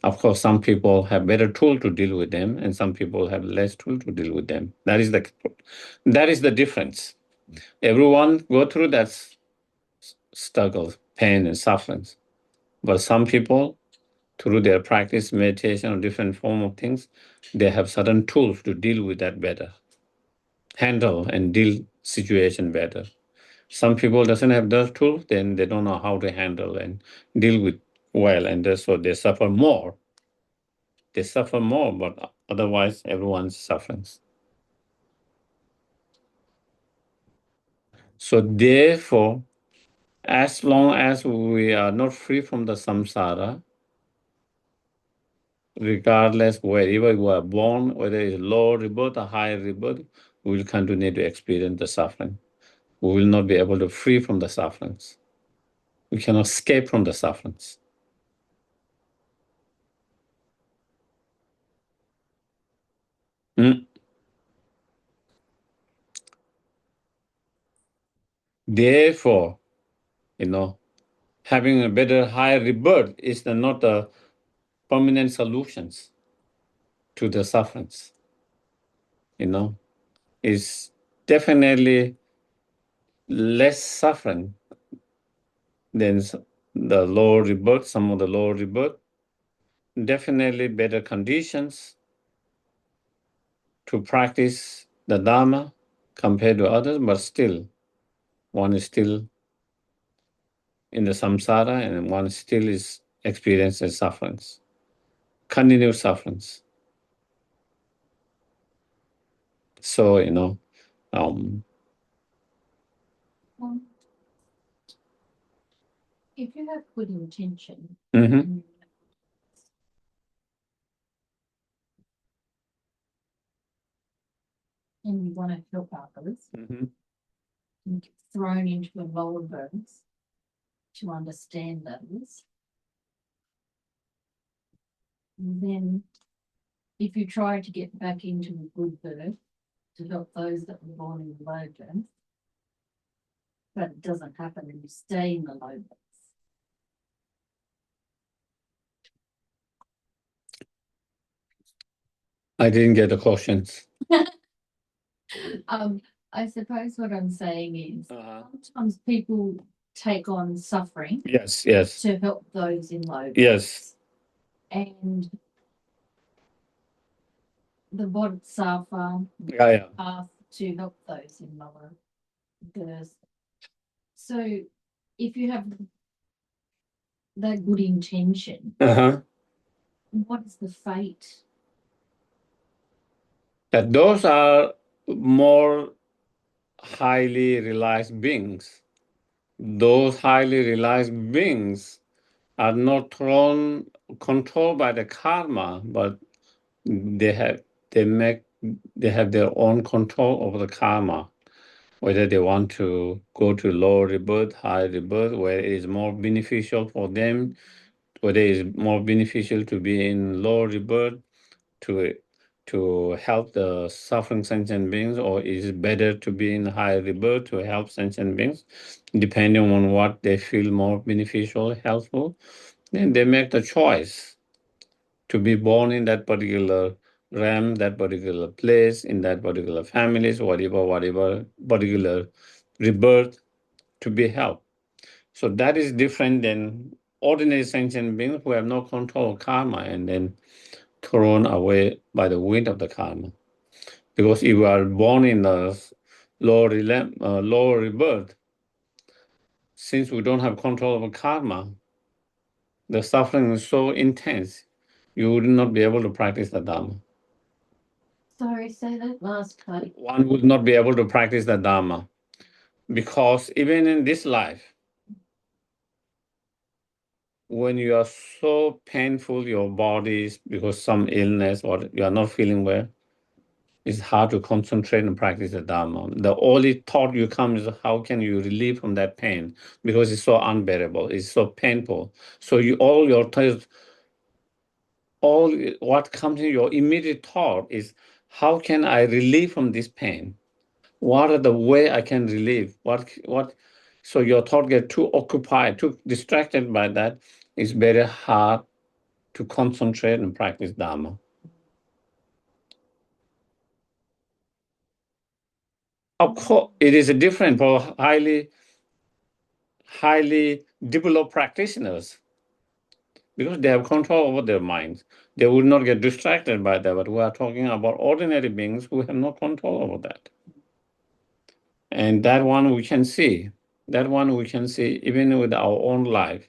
Of course, some people have better tool to deal with them, and some people have less tool to deal with them. That is the difference. Everyone go through that struggle, pain and sufferings. But some people, through their practice, meditation, or different form of things, they have certain tools to deal with that better, handle and deal situation better. Some people doesn't have those tools, then they don't know how to handle and deal with well, and so they suffer more. They suffer more, but otherwise everyone's suffering. So therefore, as long as we are not free from the samsara, regardless wherever we are born, whether it's low rebirth or high rebirth, we will continue to experience the suffering. We will not be able to free from the sufferings. We cannot escape from the sufferings. Therefore, having a better higher rebirth is not the permanent solutions to the sufferings. Is definitely less suffering than the lower rebirth, some of the lower rebirth, definitely better conditions to practice the Dharma compared to others, but still, one is still in the samsara and one still is experiencing sufferings, continuous sufferings. So, If you have good intention, mhm, and you want to help others, mhm. and get thrown into a lower birth to understand others, then if you try to get back into a good birth to help those that were born in the low birth, but it doesn't happen and you stay in the low birth. I didn't get the questions. I suppose what I'm saying is Uh-huh. sometimes people take on suffering Yes, yes, to help those in low birth. yes. And the Bodhisattva Yeah. path to help those in lower birth. So if you have that good intention, Uh-huh. what is the fate? That those are more highly realized beings. Those highly realized beings are not controlled by the karma, but they have their own control over the karma, whether they want to go to lower rebirth, higher rebirth, where it is more beneficial for them, whether it is more beneficial to be in lower rebirth to help the suffering sentient beings, or is it better to be in higher rebirth to help sentient beings, depending on what they feel more beneficial, helpful, then they make the choice to be born in that particular realm, that particular place, in that particular families, whatever particular rebirth to be helped. So that is different than ordinary sentient beings who have no control of karma and then thrown away by the wind of the karma. Because if you are born in a lower rebirth, since we don't have control over karma, the suffering is so intense, you would not be able to practice the Dharma. Sorry, say that last part. One would not be able to practice the Dharma because even in this life, when you are so painful, your body is because some illness or you are not feeling well, it's hard to concentrate and practice the Dharma. The only thought you come is how can you relieve from that pain because it's so unbearable, it's so painful. So all what comes in your immediate thought is how can I relieve from this pain? What are the way I can relieve? What? So your thought get too occupied, too distracted by that. It's very hard to concentrate and practice Dharma. Of course, it is different for highly developed practitioners because they have control over their minds. They would not get distracted by that. But we are talking about ordinary beings who have no control over that. And that one we can see. That one we can see even with our own life.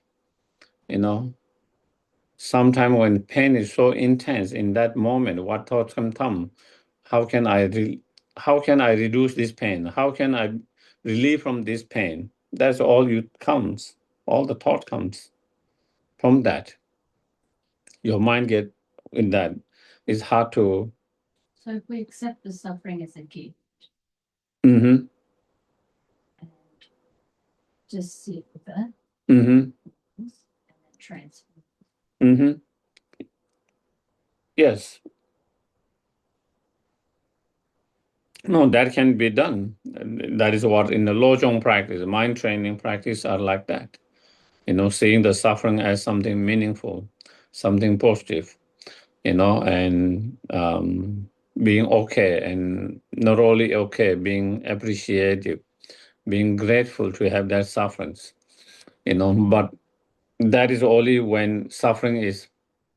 Sometimes when pain is so intense in that moment, what thoughts come? How can how can I reduce this pain? How can I relieve from this pain? That's all you comes. All the thought comes from that. Your mind get in that. It's hard to. So if we accept the suffering as a gift Mm-hmm. and just sit with it Mm-hmm. and then transfer. Mm-hmm. Yes. No, that can be done. That is what in the Lojong practice, mind training practice are like that. Seeing the suffering as something meaningful, something positive, and being okay, and not only okay, being appreciative, being grateful to have that sufferings, but that is only when suffering is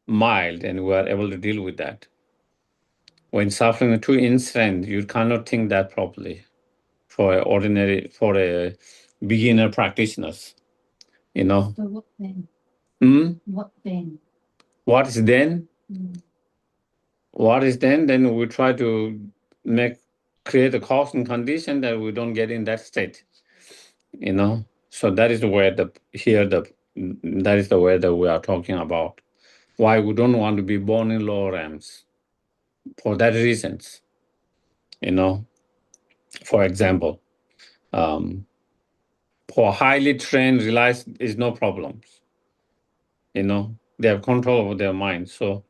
mild and we are able to deal with that. When suffering is too intense, you cannot think that properly for a beginner practitioners, you know. So what then? Hmm? What then? What is then? Mm. What is then we try to create a cause and condition that we don't get in that state, you know. So that is where that is the way that we are talking about why we don't want to be born in lower realms for that reasons, you know. For example, um, for highly trained realize is no problems, you know. They have control over their mind, so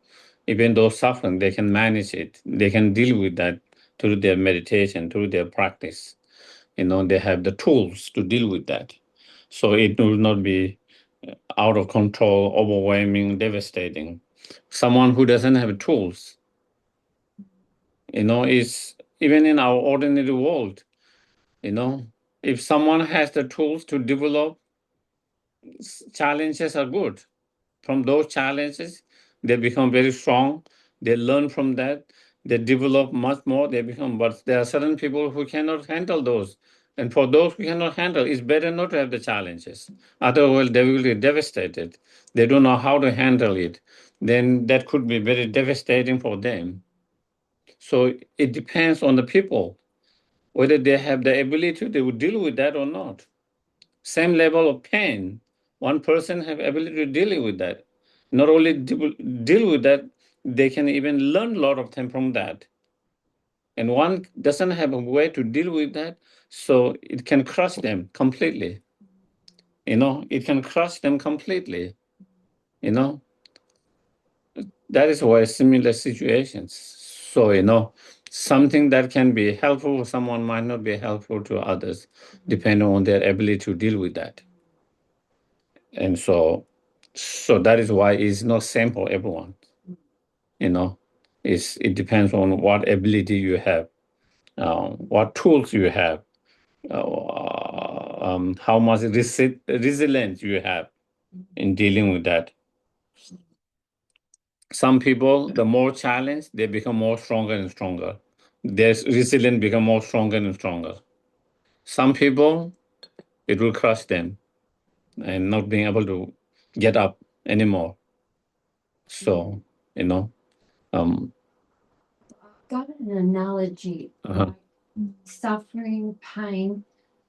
even though suffering, they can manage it. They can deal with that through their meditation, through their practice. You know, they have the tools to deal with that. So it will not be out of control, overwhelming, devastating. Someone who doesn't have tools, you know, is even in our ordinary world, you know, if someone has the tools to develop, challenges are good. From those challenges, they become very strong. They learn from that. They develop much more. They become, but there are certain people who cannot handle those. And for those who cannot handle, it's better not to have the challenges. Otherwise, they will be devastated. They don't know how to handle it. Then that could be very devastating for them. So it depends on the people whether they have the ability to deal with that or not. Same level of pain, one person have ability to deal with that. Not only deal with that, they can even learn a lot of them from that. And one doesn't have a way to deal with that, so it can crush them completely. You know, it can crush them completely. You know, that is why similar situations. So, you know, something that can be helpful for someone might not be helpful to others, depending on their ability to deal with that. And so that is why it's not same for everyone, you know. It depends on what ability you have, what tools you have, how much resilience you have in dealing with that. Some people, the more challenge, they become more stronger and stronger. Their resilience become more stronger and stronger. Some people, it will crush them and not being able to get up anymore. So, you know, um, Got an analogy, uh-huh. like suffering, pain.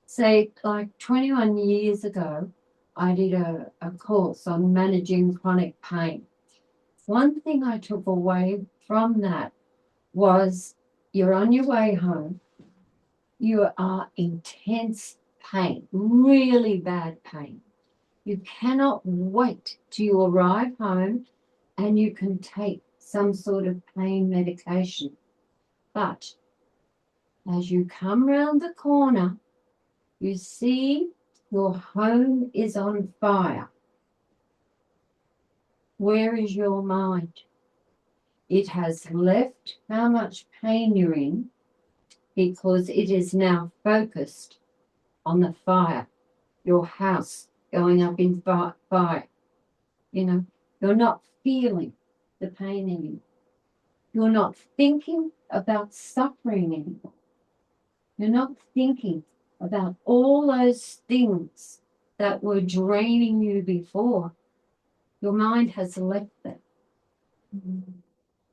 Say, like 21 years ago, I did a course on managing chronic pain. One thing I took away from that was you're on your way home, you are intense pain, really bad pain. You cannot wait till you arrive home and you can take some sort of pain medication. But as you come round the corner, you see your home is on fire. Where is your mind? It has left how much pain you're in because it is now focused on the fire, your house going up in fire. You know, you're not feeling the pain anymore. You're not thinking about suffering anymore. You're not thinking about all those things that were draining you before. Your mind has left that.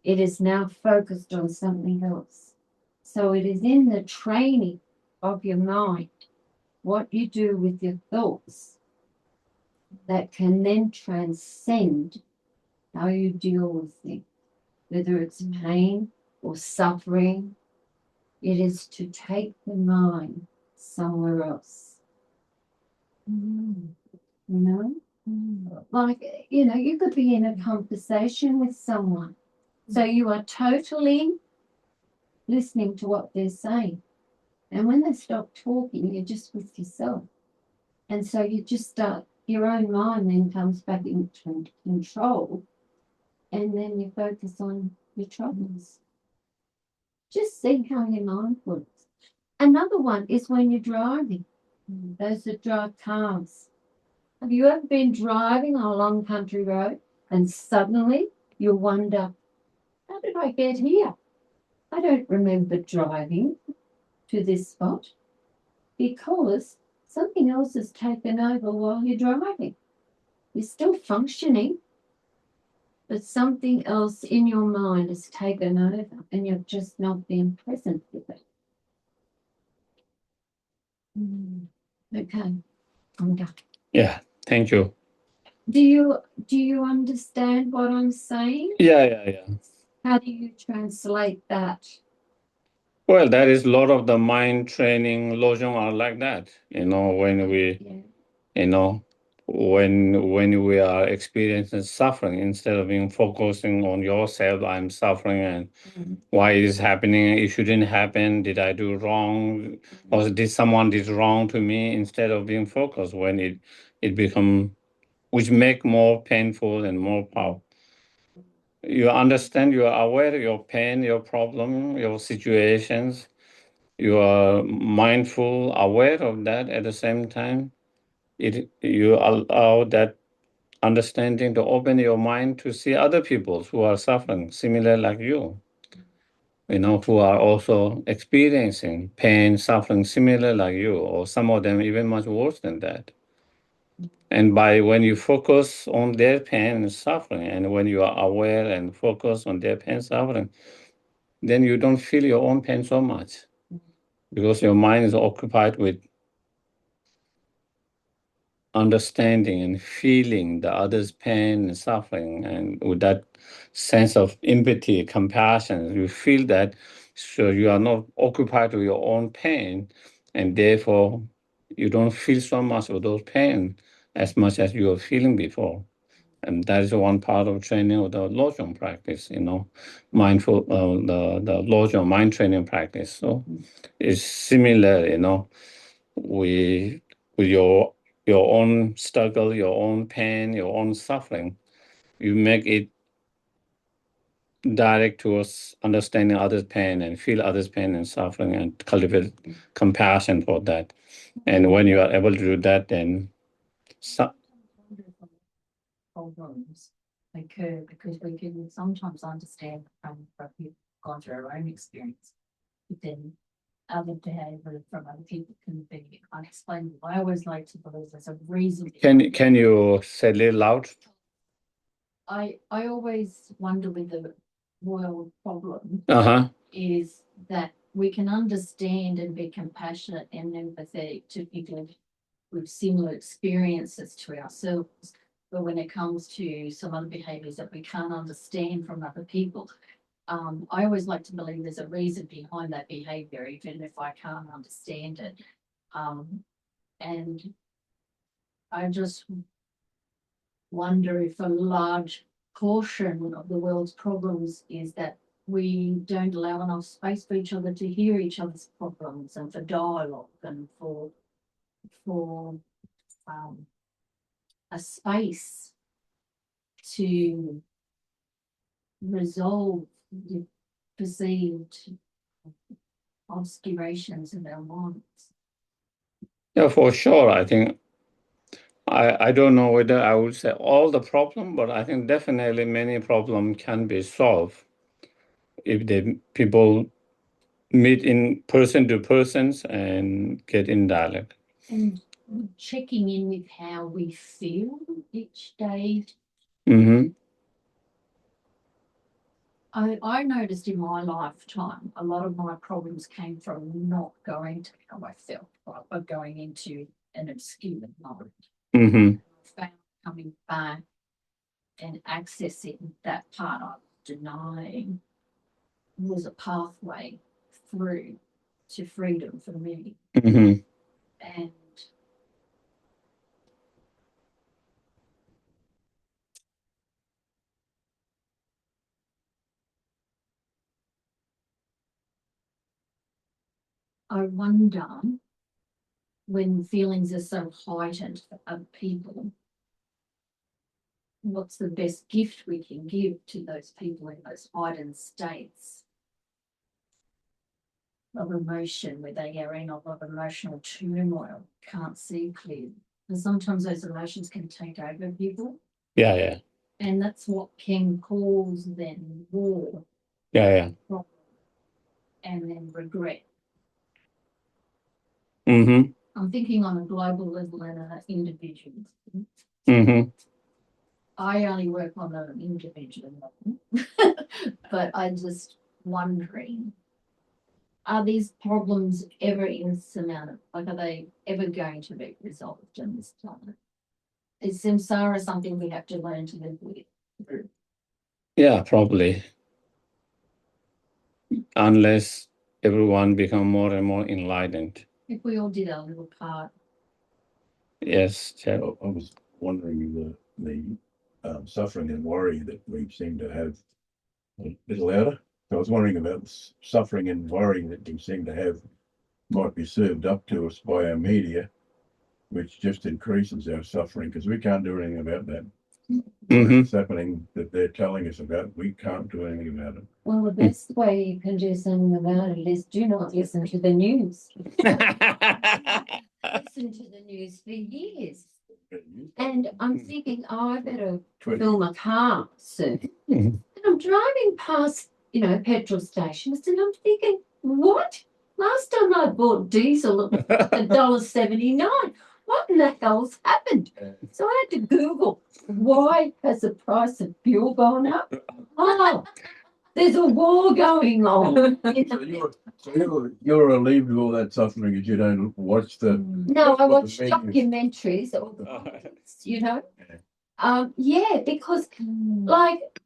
It is now focused on something else. So it is in the training of your mind, what you do with your thoughts, that can then transcend how you deal with things, whether it's pain or suffering. It is to take the mind somewhere else. You know? Like, you know, you could be in a conversation with someone. So you are totally listening to what they're saying. And when they stop talking, you're just with yourself. And so you just start, your own mind then comes back into control. And then you focus on your troubles. Just see how your mind works. Another one is when you're driving. Those that drive cars. Have you ever been driving on a long country road and suddenly you wonder, how did I get here? I don't remember driving to this spot because something else has taken over while you're driving. You're still functioning, but something else in your mind has taken over and you've just not been present with it. Okay, I'm done. Yeah, thank you. Do you understand what I'm saying? Yeah. How do you translate that? Well, that is a lot of the mind training lojong are like that. When we, Yeah. when we are experiencing suffering, instead of being focusing on yourself, I'm suffering and why it is happening, it shouldn't happen, did I do wrong, or did someone did wrong to me, instead of being focused when it become, which make more painful and more powerful. You understand, you are aware of your pain, your problem, your situations. You are mindful, aware of that at the same time. You allow that understanding to open your mind to see other people who are suffering similar like you, who are also experiencing pain, suffering similar like you, or some of them even much worse than that. And by when you focus on their pain and suffering, and when you are aware and focus on their pain and suffering, then you don't feel your own pain so much because your mind is occupied with understanding and feeling the other's pain and suffering, and with that sense of empathy, compassion, you feel that, so you are not occupied with your own pain, and therefore you don't feel so much of those pain as much as you were feeling before. And that is one part of training of the Lojong practice, mindful, the Lojong mind training practice. So it's similar, with your own struggle, your own pain, your own suffering. You make it direct towards understanding others' pain and feel others' pain and suffering and cultivate compassion for that. And when you are able to do that, then Problems occur because we can sometimes understand from people gone through our own experience, but then other behaviour from other people can be unexplainable. I always like to believe there's a reason. can you say a little loud? I always wonder with the world problem is that we can understand and be compassionate and empathetic to people with similar experiences to ourselves. But when it comes to some other behaviours that we can't understand from other people, I always like to believe there's a reason behind that behaviour, even if I can't understand it. And I just wonder if a large portion of the world's problems is that we don't allow enough space for each other to hear each other's problems and for dialogue and for a space to resolve the perceived obscurations of our minds. Yeah, for sure. I think I don't know whether I would say all the problem, but I think definitely many problems can be solved if the people meet in person to persons and get in dialogue. And checking in with how we feel each day. Mm-hmm. I noticed in my lifetime, a lot of my problems came from not going to how I felt, but going into an obscure mode. Mm-hmm. Found coming back and accessing that part of denying was a pathway through to freedom for me. Mm-hmm. And I wonder when feelings are so heightened for other people, what's the best gift we can give to those people in those heightened states of emotion, where they are in a lot of emotional turmoil, can't see clearly. And sometimes those emotions can take over people. Yeah. And that's what can cause then war Yeah. and then regret. Mm-hmm. I'm thinking on a global level and an individual. Mm-hmm. I only work on an individual level, but I'm just wondering, are these problems ever insurmountable? Like, are they ever going to be resolved in this planet? Is samsara something we have to learn to live with? Yeah, probably. Unless everyone become more and more enlightened. If we all did our little part. Yes, I was wondering the suffering and worry that we seem to have. A little louder. I was wondering about the suffering and worry that we seem to have might be served up to us by our media, which just increases our suffering because we can't do anything about that. Mhm. What's happening that they're telling us about, we can't do anything about it. Well, the best way you can do something about it is do not listen to the news. Listen to the news for years. And I'm thinking, oh, I better fill my car soon. Mhm. And I'm driving past, petrol stations and I'm thinking, what? Last time I bought diesel at $1.79. What in the hell's happened? So I had to Google, why has the price of fuel gone up? Oh, there's a war going on. You're relieved of all that suffering because you don't watch the. No, I what watch the media- documentaries or because Mm. like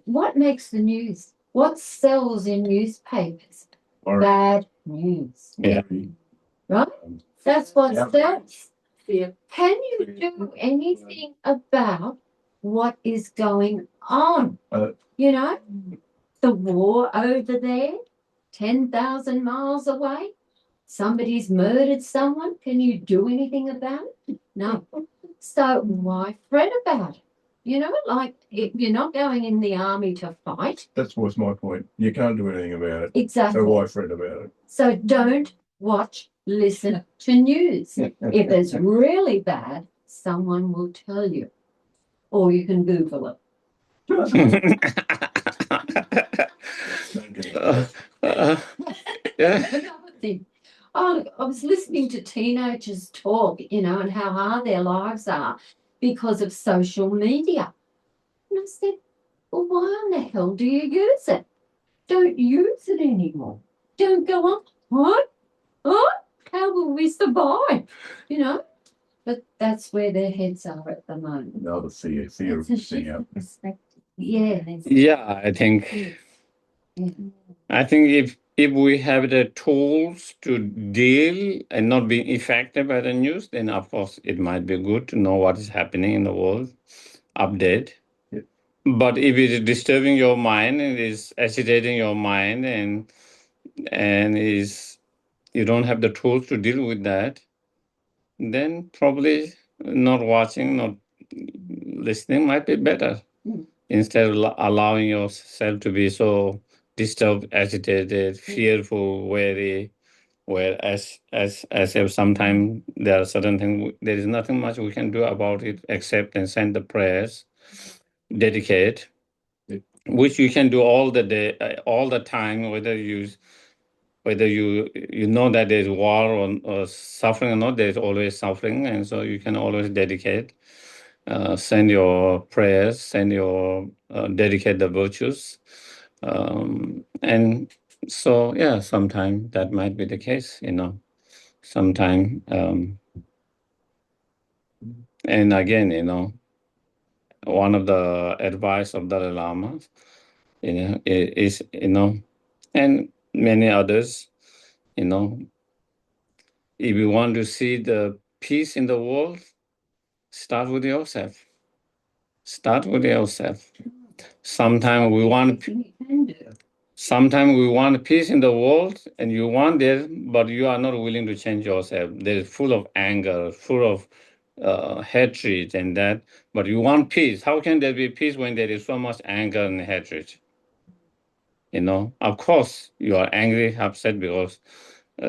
what makes the news? What sells in newspapers? Or- Bad news. Yeah. Right? That's what Yeah. sells. Can you do anything about what is going on? Uh, The war over there, 10,000 miles away. Somebody's murdered someone. Can you do anything about it? No. So why fret about it? Like if you're not going in the army to fight. That's what's my point. You can't do anything about it. Exactly. So why fret about it? So don't listen to news. If it's really bad, someone will tell you. Or you can Google it. Yeah. Another thing. Oh, I was listening to teenagers talk, and how hard their lives are because of social media. And I said, well, why in the hell do you use it? Don't use it anymore. Don't go on. What? How will we survive? But that's where their heads are at the moment. No, the fear It's a of shift seeing out. of perspective. Yeah. Yeah, I think if we have the tools to deal and not being affected by the news, then of course it might be good to know what is happening in the world, update. Yeah. But if it is disturbing your mind and is agitating your mind and is you don't have the tools to deal with that, then probably not watching, not listening might be better. Instead of allowing yourself to be so disturbed, agitated, fearful, wary, where as if sometimes there are certain things, there is nothing much we can do about it except and send the prayers, dedicate, which you can do all the day, all the time, whether you know that there's war or suffering or not, there's always suffering, and so you can always dedicate. Send your prayers, dedicate the virtues. And so, yeah, sometime that might be the case, sometime. And again, one of the advice of Dalai Lama, is, and many others, if you want to see the peace in the world, start with yourself. Start with yourself. Sometimes we want peace in the world, and you want it, but you are not willing to change yourself. They're full of anger, full of hatred, and that. But you want peace. How can there be peace when there is so much anger and hatred? Of course, you are angry, upset because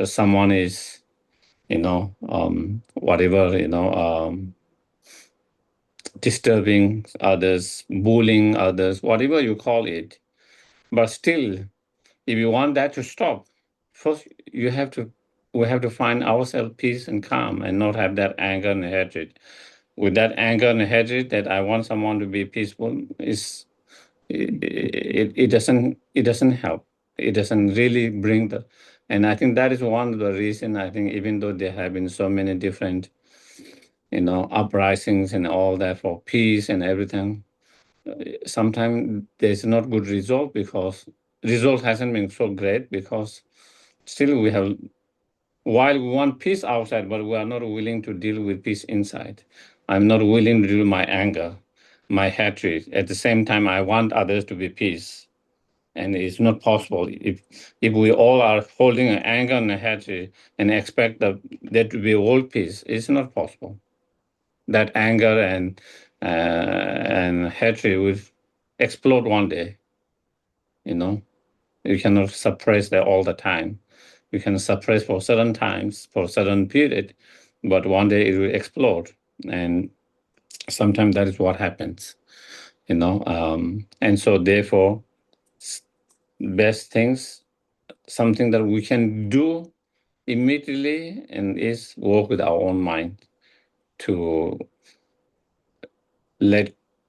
someone is whatever, disturbing others, bullying others, whatever you call it. But still, if you want that to stop, first we have to find ourselves peace and calm and not have that anger and hatred. With that anger and hatred that I want someone to be peaceful it doesn't help. It doesn't really bring the, and I think that is one of the reason. I think even though there have been so many different uprisings and all that for peace and everything, sometimes there's not good result because result hasn't been so great because still we have, while we want peace outside, but we are not willing to deal with peace inside. I'm not willing to deal with my anger, my hatred. At the same time, I want others to be peace. And it's not possible if we all are holding an anger and a hatred and expect there to be world peace. It's not possible. That anger and hatred will explode one day. You cannot suppress that all the time. You can suppress for certain times, for certain period, but one day it will explode. And sometimes that is what happens. And so therefore, best things, something that we can do immediately, and is work with our own mind to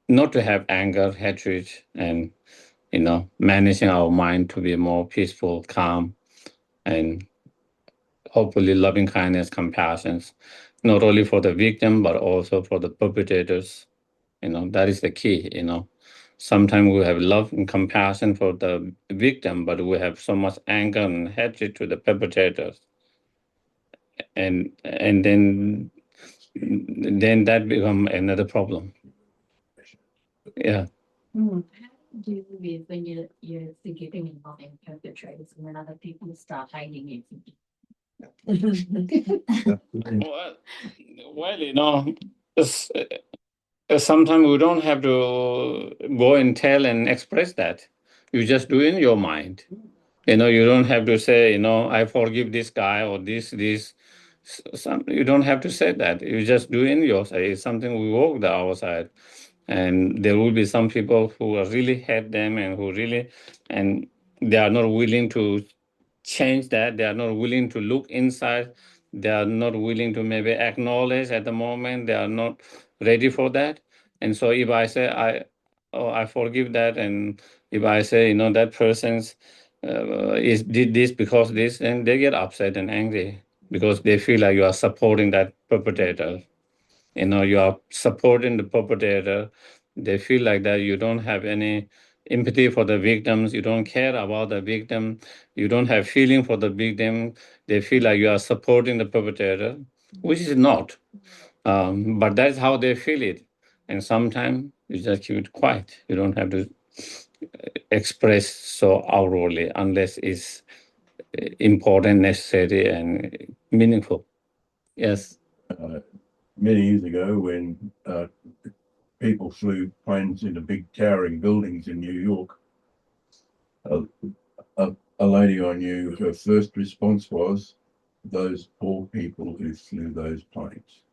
not to have anger, hatred, and managing our mind to be more peaceful, calm, and hopefully loving kindness, compassion, not only for the victim but also for the perpetrators. That is the key. Sometimes we have love and compassion for the victim, but we have so much anger and hatred to the perpetrators, and then that become another problem. Yeah. How do you deal with when you're forgiving and loving perpetrators and when other people start hating you? Well, it's, sometimes we don't have to go and tell and express that. You just do in your mind. You don't have to say, I forgive this guy or this. You don't have to say that. You just do in your side. It's something we work the outside. And there will be some people who really hate them and and they are not willing to change that. They are not willing to look inside. They are not willing to maybe acknowledge at the moment. They are not ready for that. And so if I say I forgive that, and if I say that person's is did this because this, and they get upset and angry because they feel like you are supporting that perpetrator. You are supporting the perpetrator. They feel like that you don't have any empathy for the victims. You don't care about the victim. You don't have feeling for the victim. They feel like you are supporting the perpetrator, which is not. But that's how they feel it. And sometimes you just keep it quiet. You don't have to express so outwardly unless it's important, necessary, and meaningful. Yes. Many years ago, when people flew planes into big towering buildings in New York, a lady I knew, her first response was, those poor people who flew those planes.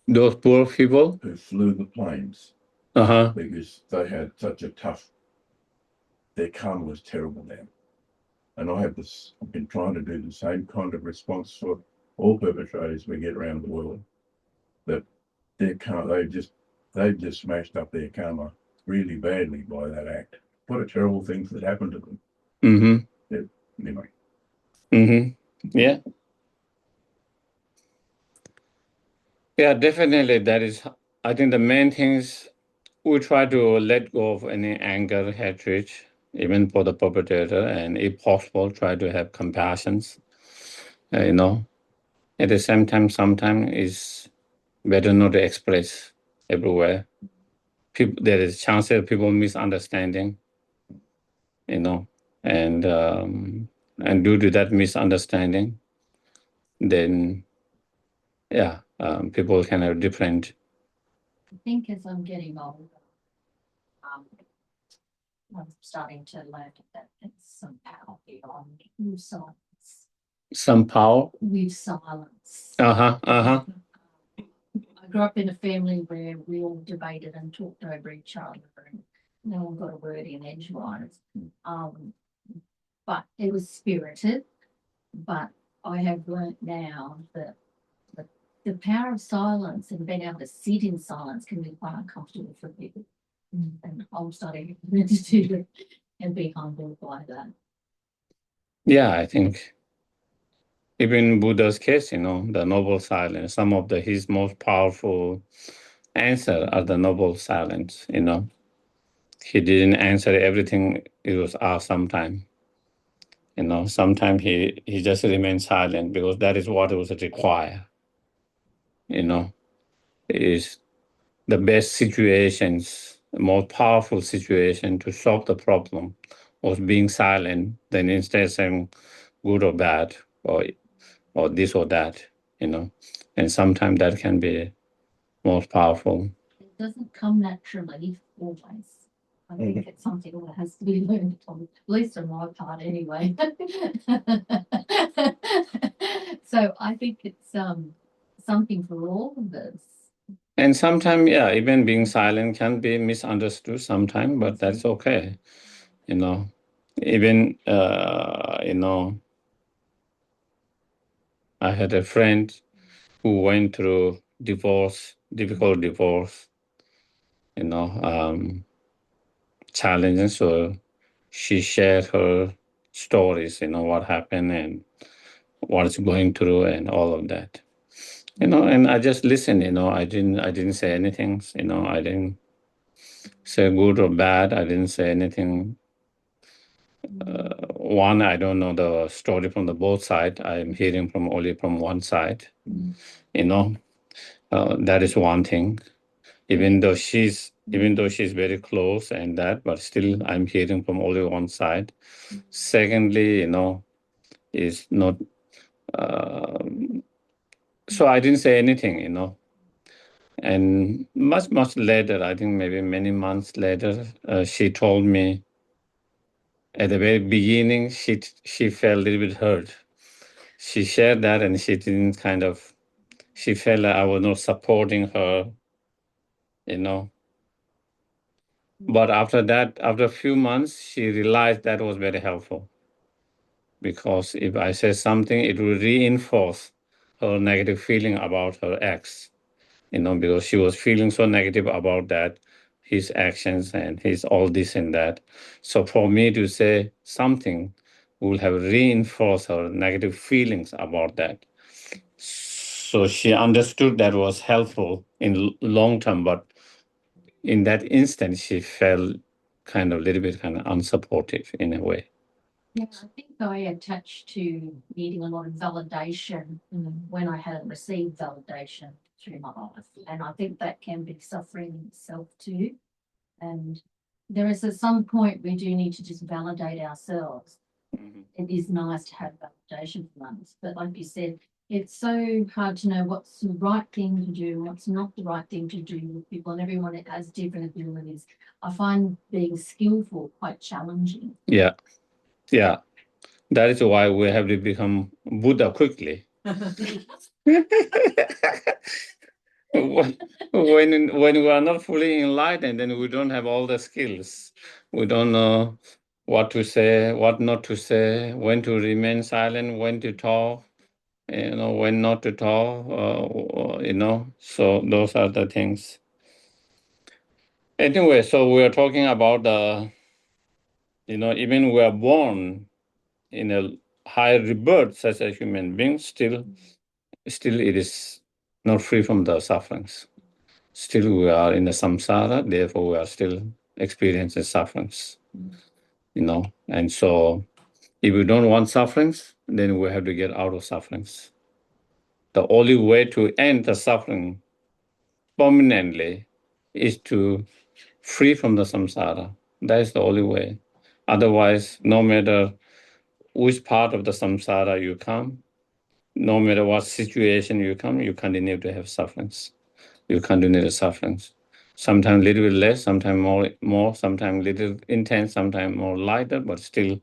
Those poor people? Who flew the planes. Uh-huh. Because they had such a tough, their karma was terrible now. And I've been trying to do the same kind of response for all perpetrators we get around the world. That they've just smashed up their karma really badly by that act. What a terrible thing that happened to them. Mm-hmm. Yeah, anyway. Mm-hmm. Yeah. Yeah, definitely. That is, I think the main things, we try to let go of any anger, hatred, even for the perpetrator, and if possible, try to have compassion. At the same time, sometimes it's better not to express everywhere. There is chance that people misunderstanding, and due to that misunderstanding, then people can have different. I think as I'm getting older, I'm starting to learn that it's somehow beyond themselves. Some power. with silence. Uh-huh. I grew up in a family where we all debated and talked over each other, and no one got a word in edgewise. But it was spirited. But I have learnt now that the power of silence and being able to sit in silence can be quite uncomfortable for people. And I'm starting to do that and be humbled by that. Yeah, I think even Buddha's case, the noble silence, some of his most powerful answer are the noble silence, He didn't answer everything it was asked sometime. Sometimes he just remained silent because that is what was required. Is the best situations, the most powerful situation to solve the problem was being silent than instead saying good or bad or this or that, And sometimes that can be most powerful. It doesn't come naturally always. I think it's something that has to be learned on, at least on my part anyway. So I think it's something for all of us. And sometimes, yeah, even being silent can be misunderstood sometimes, but that's okay. Even, I had a friend who went through difficult divorce, challenges. So she shared her stories, what happened and what's going through and all of that. And I just listened, I didn't say anything, I didn't say good or bad. I didn't say anything. One, I don't know the story from the both sides. I'm hearing only from one side, that is one thing. Even though she's very close and that, but still I'm hearing from only one side. Secondly, is not, so I didn't say anything, and much later, I think maybe many months later, she told me at the very beginning, she felt a little bit hurt. She shared that and she didn't she felt like I was not supporting her, But after that, after a few months, she realized that was very helpful. Because if I say something, it will reinforce her negative feeling about her ex, because she was feeling so negative about that, his actions and his all this and that. So for me to say something will have reinforced her negative feelings about that. So she understood that was helpful in long term, but in that instant, she felt kind of a little bit kind of unsupportive in a way. Yeah, I think I attached to needing a lot of validation when I hadn't received validation through my life. And I think that can be suffering in itself too. And there is at some point we do need to just validate ourselves. It is nice to have validation from others. But like you said, it's so hard to know what's the right thing to do, what's not the right thing to do with people, and everyone has different abilities. I find being skillful quite challenging. Yeah. Yeah. That is why we have to become Buddha quickly. when we are not fully enlightened, then we don't have all the skills. We don't know what to say, what not to say, when to remain silent, when to talk, when not to talk, So those are the things. Anyway, so we are talking about even we are born in a high rebirth as a human being, still it is not free from the sufferings. Still we are in the samsara, therefore we are still experiencing sufferings, And so if we don't want sufferings, then we have to get out of sufferings. The only way to end the suffering permanently is to free from the samsara. That is the only way. Otherwise, no matter which part of the samsara you come, no matter what situation you come, you continue to have sufferings. You continue the sufferings. Sometimes a little bit less, sometimes more, sometimes little intense, sometimes more lighter, but still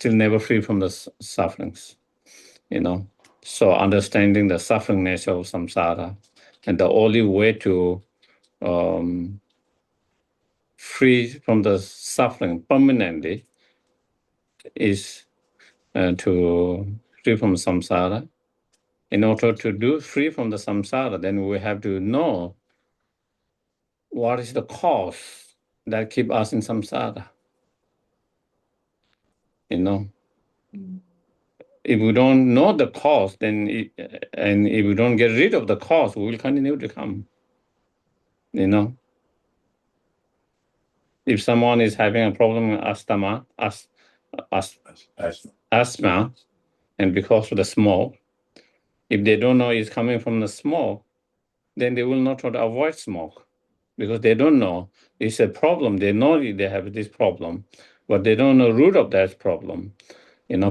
never free from the sufferings. So understanding the suffering nature of samsara, and the only way to free from the suffering permanently is to free from samsara. In order to do free from the samsara, then we have to know what is the cause that keep us in samsara. If we don't know the cause, then and if we don't get rid of the cause, we will continue to come. If someone is having a problem with asthma, and because of the smoke, if they don't know it's coming from the smoke, then they will not try to avoid smoke because they don't know it's a problem. They know they have this problem, but they don't know the root of that problem.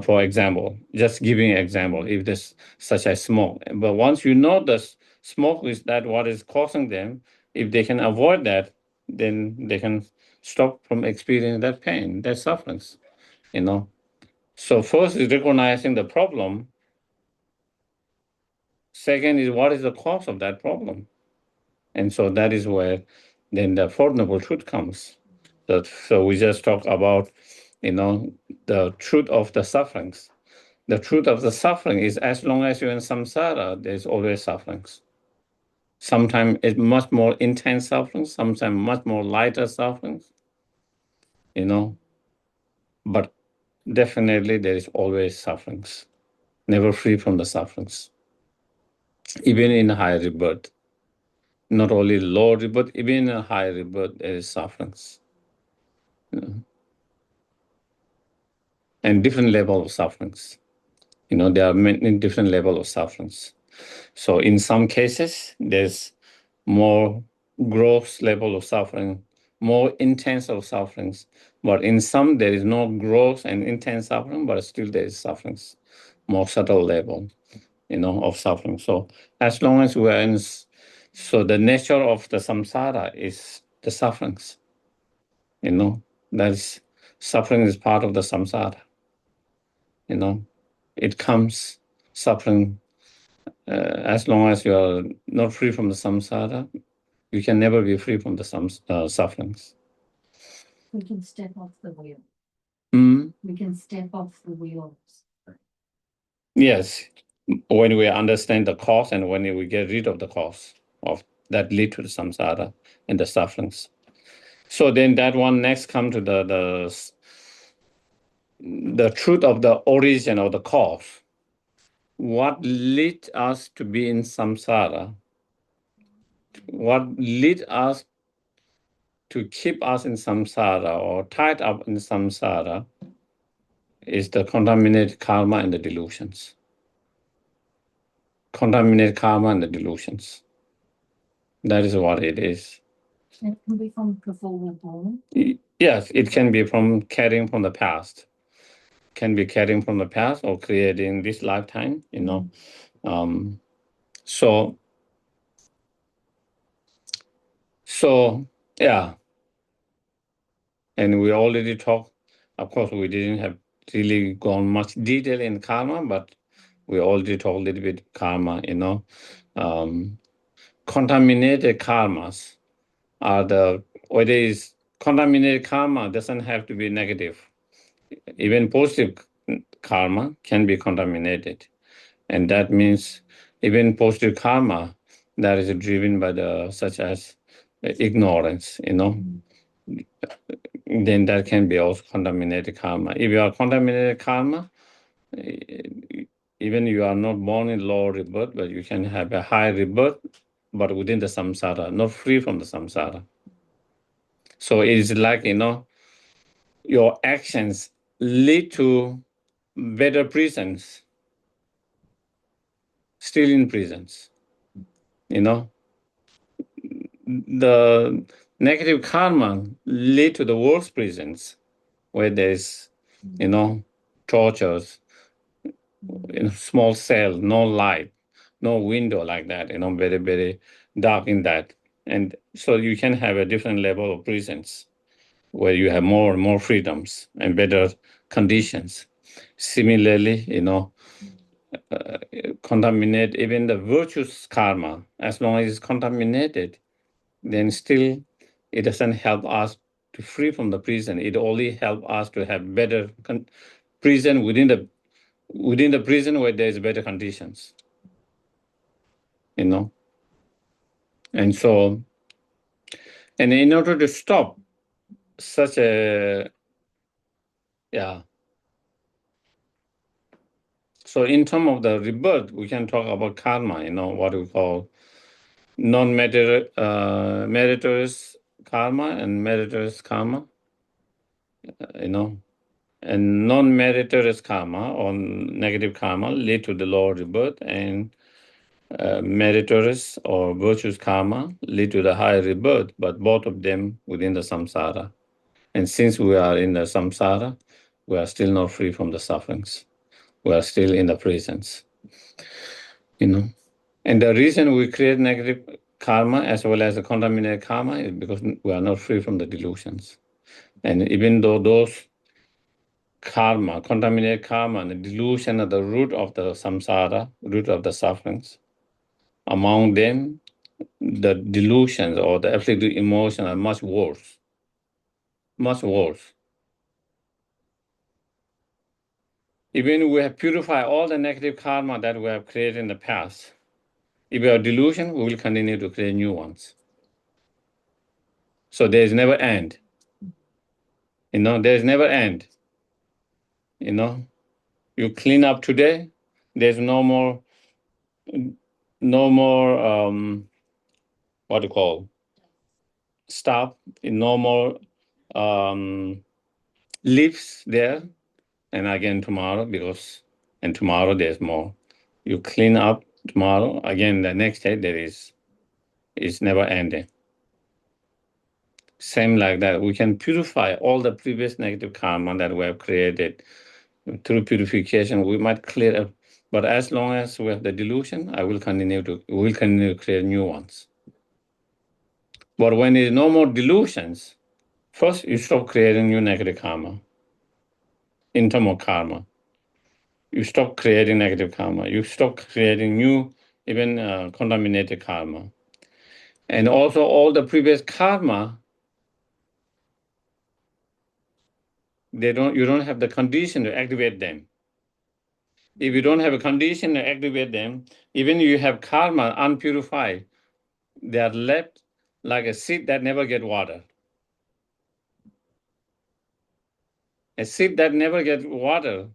For example, just giving an example, if there's such as smoke, but once you know the smoke is that what is causing them, if they can avoid that, then they can stop from experiencing that pain, that sufferings. So first is recognizing the problem. Second is what is the cause of that problem. And so that is where then the Fourth Noble Truth comes. So we just talk about, the truth of the sufferings. The truth of the suffering is as long as you're in samsara, there's always sufferings. Sometimes it's much more intense sufferings, sometimes much more lighter sufferings, but definitely there is always sufferings, never free from the sufferings. Even in high rebirth, not only low rebirth, even in high rebirth, there is sufferings. And different level of sufferings. There are many different levels of sufferings. So in some cases, there's more gross level of suffering, more intense of sufferings. But in some, there is no gross and intense suffering, but still there is sufferings, more subtle level, of suffering. So as long as we are in, so the nature of the samsara is the sufferings. That's suffering is part of the samsara. It comes suffering. As long as you are not free from the samsara, you can never be free from the sufferings. We can step off the wheel. Mm? We can step off the wheels. Yes, when we understand the cause and when we get rid of the cause of that lead to the samsara and the sufferings. So then that one next come to the truth of the origin of the cause. What lead us to be in samsara? What lead us to keep us in samsara or tied up in samsara is the contaminated karma and the delusions. Contaminated karma and the delusions. That is what it is. It can be from before we're born. Yes, it can be from carrying from the past. Can be carrying from the past or creating this lifetime, So yeah. And we already talked, of course, we didn't have really gone much detail in karma, but we already talked a little bit karma, contaminated karmas are whether it's contaminated karma doesn't have to be negative. Even positive karma can be contaminated. And that means even positive karma that is driven by such as ignorance, then that can be also contaminated karma. If you are contaminated karma, even you are not born in low rebirth, but you can have a high rebirth, but within the samsara, not free from the samsara. So it is like, your actions lead to better prisons, still in prisons, The negative karma lead to the worst prisons where there's, tortures, in a small cell, no light, no window like that, very, very dark in that. And so you can have a different level of prisons where you have more and more freedoms and better conditions. Similarly, contaminate even the virtuous karma. As long as it's contaminated, then still it doesn't help us to free from the prison. It only help us to have better prison within the prison where there's better conditions. And so, and in order to stop such a, so in terms of the rebirth, we can talk about karma, what we call non-meritorious karma and meritorious karma, and non-meritorious karma or negative karma lead to the lower rebirth, and meritorious or virtuous karma lead to the higher rebirth, but both of them within the samsara. And since we are in the samsara, we are still not free from the sufferings. We are still in the prisons, And the reason we create negative karma as well as the contaminated karma is because we are not free from the delusions. And even though those karma, contaminated karma, and the delusion are the root of the samsara, root of the sufferings, among them, the delusions or the afflictive emotions are much worse. Much worse. Even we have purified all the negative karma that we have created in the past. If we have delusion, we will continue to create new ones. So there is never end. There is never end. You clean up today, there's no more what do you call stuff, no more leaves there, and again tomorrow and tomorrow there's more. You clean up tomorrow, again the next day it's never ending. Same like that, we can purify all the previous negative karma that we have created. Through purification, we might clear up, but as long as we have the delusion, we will continue to create new ones. But when there is no more delusions, first you stop creating new negative karma, in terms of karma. You stop creating negative karma. You stop creating new, even contaminated karma. And also all the previous karma, you don't have the condition to activate them. If you don't have a condition to activate them, even you have karma unpurified, they are left like a seed that never get water. A seed that never gets water,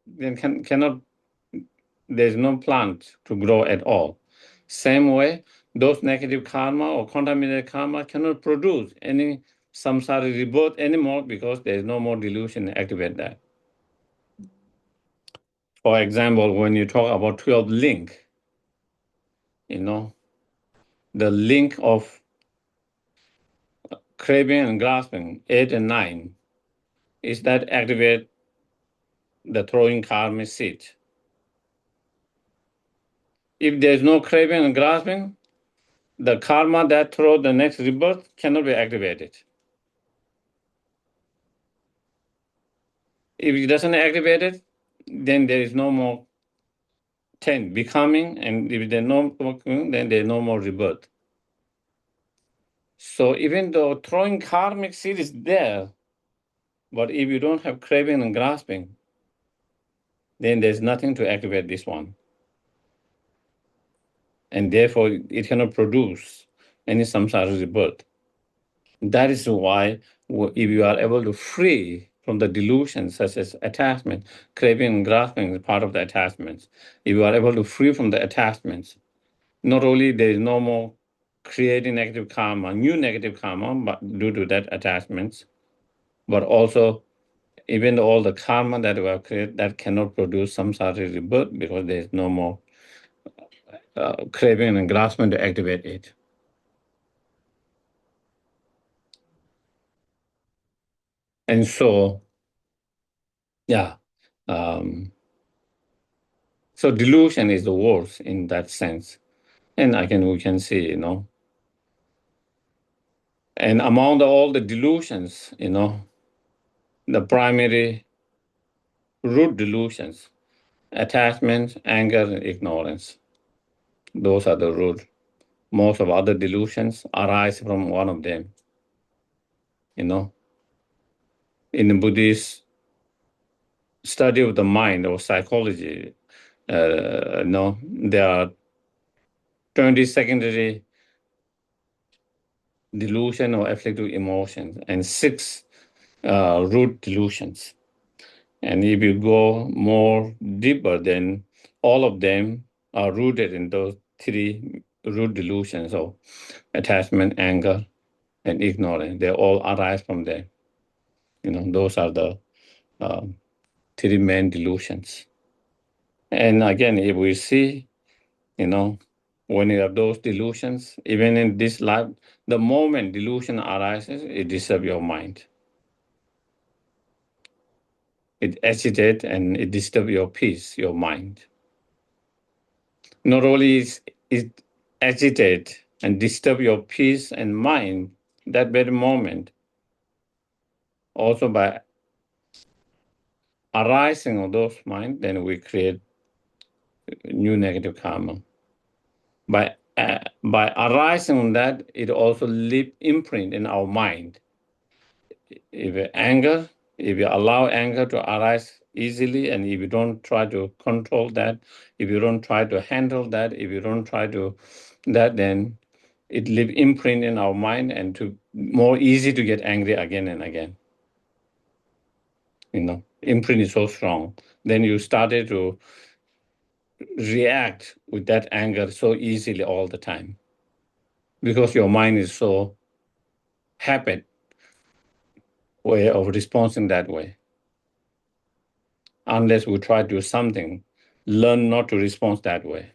then there's no plant to grow at all. Same way, those negative karma or contaminated karma cannot produce any samsara rebirth anymore because there's no more delusion to activate that. For example, when you talk about 12 link, the link of craving and grasping, 8 and 9, is that activate the throwing karma seed. If there's no craving and grasping, the karma that throw the next rebirth cannot be activated. If it doesn't activate it, then there is no more 10 becoming, and if there's no more, then there's no more rebirth. So even though throwing karmic seed is there, but if you don't have craving and grasping, then there's nothing to activate this one. And therefore, it cannot produce any samsara rebirth. That is why if you are able to free from the delusions such as attachment, craving and grasping is part of the attachments. If you are able to free from the attachments, not only there is no more creating negative karma, new negative karma, but due to that attachments, but also even all the karma that we have created that cannot produce samsara rebirth because there is no more craving and grasping to activate it. And so, so delusion is the worst in that sense. And again, we can see, and among all the delusions, the primary root delusions, attachment, anger, and ignorance. Those are the root. Most of other delusions arise from one of them. In the Buddhist study of the mind or psychology, there are 20 secondary delusion or afflictive emotions and 6 root delusions. And if you go more deeper, then all of them are rooted in those 3 root delusions of attachment, anger, and ignorance. They all arise from there. Those are the 3 main delusions. And again, if we see, when you have those delusions, even in this life, the moment delusion arises, it disturbs your mind. It agitates and it disturbs your peace, your mind. Not only is it agitate and disturb your peace and mind that very moment, also by arising of those mind, then we create new negative karma. By arising on that, it also leave imprint in our mind. If you allow anger to arise easily, and if you don't try to control that, if you don't try to handle that, if you don't try to that, then it leave imprint in our mind and to more easy to get angry again and again. Imprint is so strong. Then you started to react with that anger so easily all the time because your mind is so habit way of responding that way. Unless we try to do something, learn not to respond that way.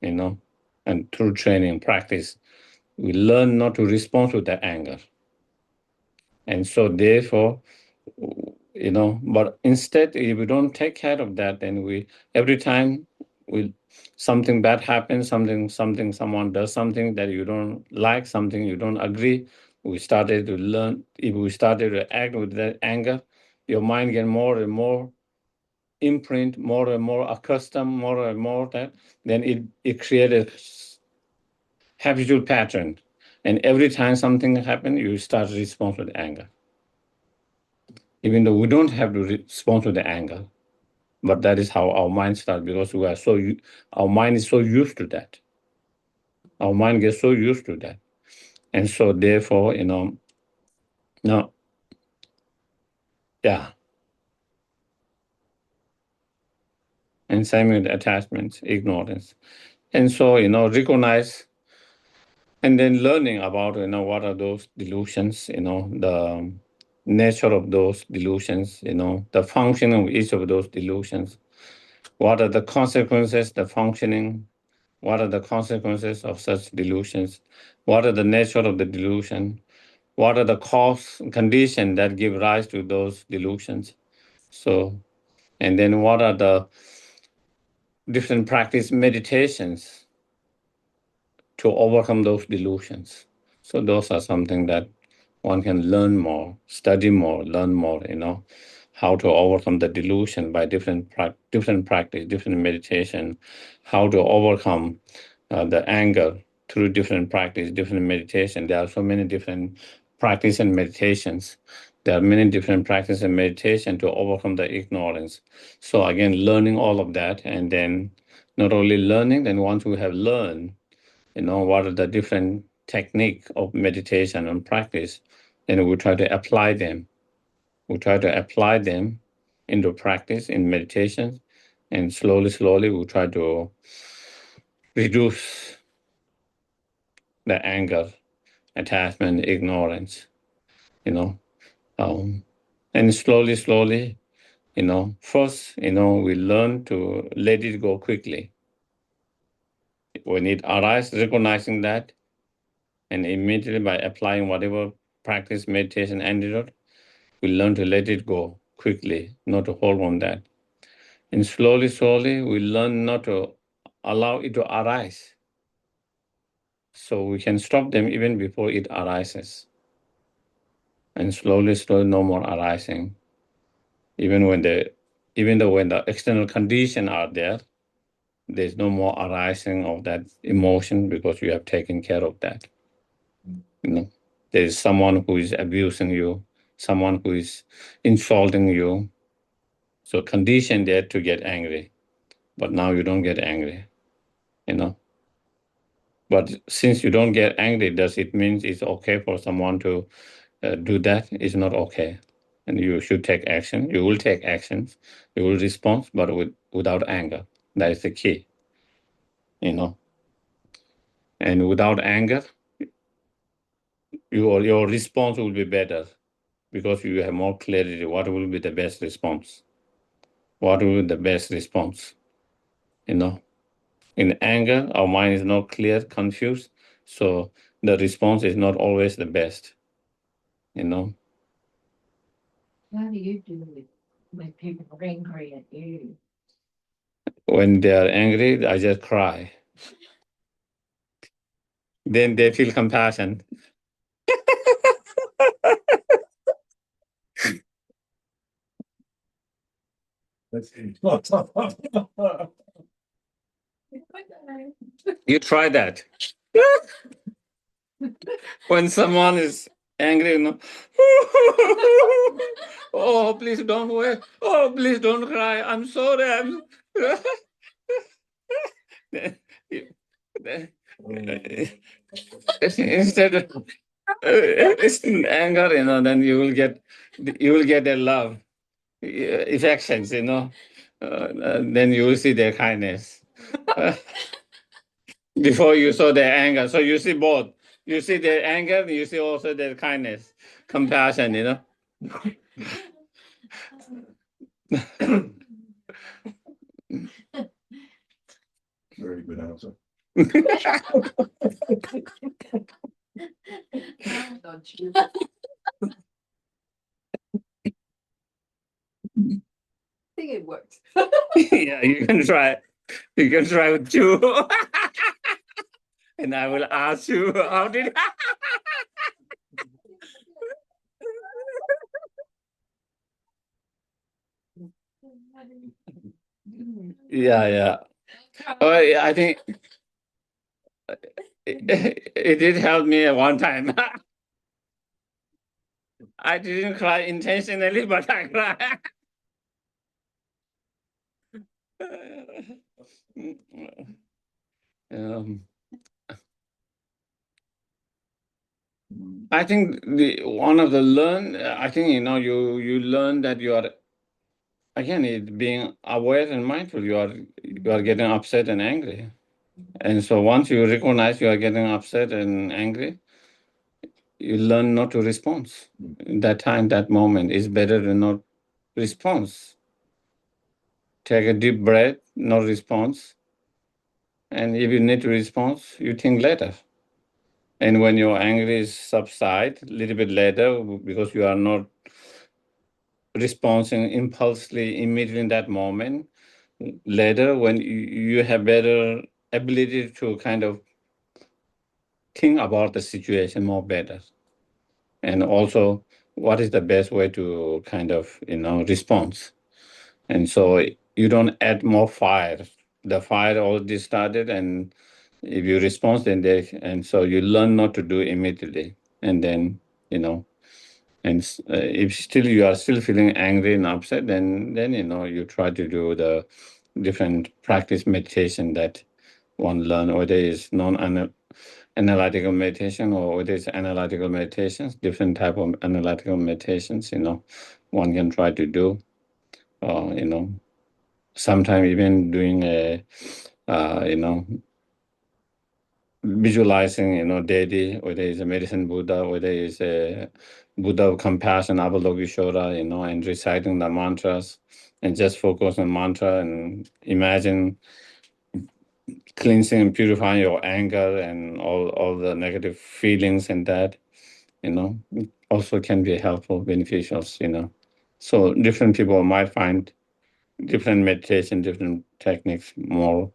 And through training, practice, we learn not to respond to that anger. And so therefore, but instead, if we don't take care of that, then every time something bad happens, someone does something that you don't like, something you don't agree, we started to learn, if we started to act with that anger, your mind get more and more imprint, more and more accustomed, more and more that, then it created a habitual pattern. And every time something happens, you start to respond with anger. Even though we don't have to respond to the anger, but that is how our mind starts because our mind is so used to that. Our mind gets so used to that. And so therefore, no, yeah. And same with attachments, ignorance. And so, recognize and then learning about, what are those delusions, the nature of those delusions, the functioning of each of those delusions. What are the consequences, the functioning? What are the consequences of such delusions? What are the nature of the delusion? What are the cause conditions that give rise to those delusions? So, and then what are the different practice meditations to overcome those delusions? So those are something that one can learn more, study more, learn more, how to overcome the delusion by different practice, different meditation, how to overcome the anger through different practice, different meditation. There are so many different practice and meditations. There are many different practice and meditation to overcome the ignorance. So again, learning all of that, and then not only learning, then once we have learned, what are the different technique of meditation and practice, then we try to apply them. We try to apply them into practice in meditation, and slowly we try to reduce the anger, attachment, ignorance, and slowly, first, we learn to let it go quickly. When it arises, recognizing that, and immediately by applying whatever practice, meditation, antidote, we learn to let it go quickly, not to hold on that. And slowly, we learn not to allow it to arise. So we can stop them even before it arises. And slowly, no more arising. Even when even though when the external conditions are there, there's no more arising of that emotion because you have taken care of that. You know, there's someone who is abusing you, someone who is insulting you. So condition there to get angry, but now you don't get angry, you know. But since you don't get angry, does it mean it's okay for someone to do that? It's not okay. And you should take action. You will take actions. You will respond, but without anger. That is the key, you know. And without anger, your response will be better because you have more clarity. What will be the best response? What will be the best response? You know, in anger, our mind is not clear, confused. So the response is not always the best, you know. How do you do it when people are angry at you? When they are angry, I just cry. Then they feel compassion. That's You try that. When someone is angry, you know, oh, please don't wait. Oh, please don't cry. I'm sorry. Instead of it's in anger, you know, then you will get their love, affections, you know. Then you will see their kindness. Before you saw their anger. So you see both. You see their anger, you see also their kindness, compassion, you know. very good answer. I think it works. Yeah, you can try. You can try with two. And I will ask you, how did Yeah, yeah. Oh, yeah, I think it did help me at one time. I didn't cry intentionally, but I cried. Um, I think one of the learn. I think you learn that you are again being aware and mindful. You are getting upset and angry, and so once you recognize you are getting upset and angry, you learn not to respond. That time, that moment is better than not response. Take a deep breath, no response. And if you need to respond, you think later. And when your anger is subside a little bit later, because you are not responding impulsively immediately in that moment, later when you have better ability to kind of think about the situation more better. And also what is the best way to kind of, respond. And so you don't add more fire. The fire already started, and if you respond, and so you learn not to do immediately, and then and if still you are still feeling angry and upset, then you try to do the different practice meditation that one learn, whether it's non-analytical meditation or whether it's analytical meditations, different type of analytical meditations. One can try to do. Sometimes even doing a, visualizing, daily, whether it's a medicine Buddha, whether it's a Buddha of compassion, Avalokiteshvara, and reciting the mantras and just focus on mantra and imagine cleansing and purifying your anger and all the negative feelings and that, also can be helpful, beneficial, So different people might find different meditation, different techniques more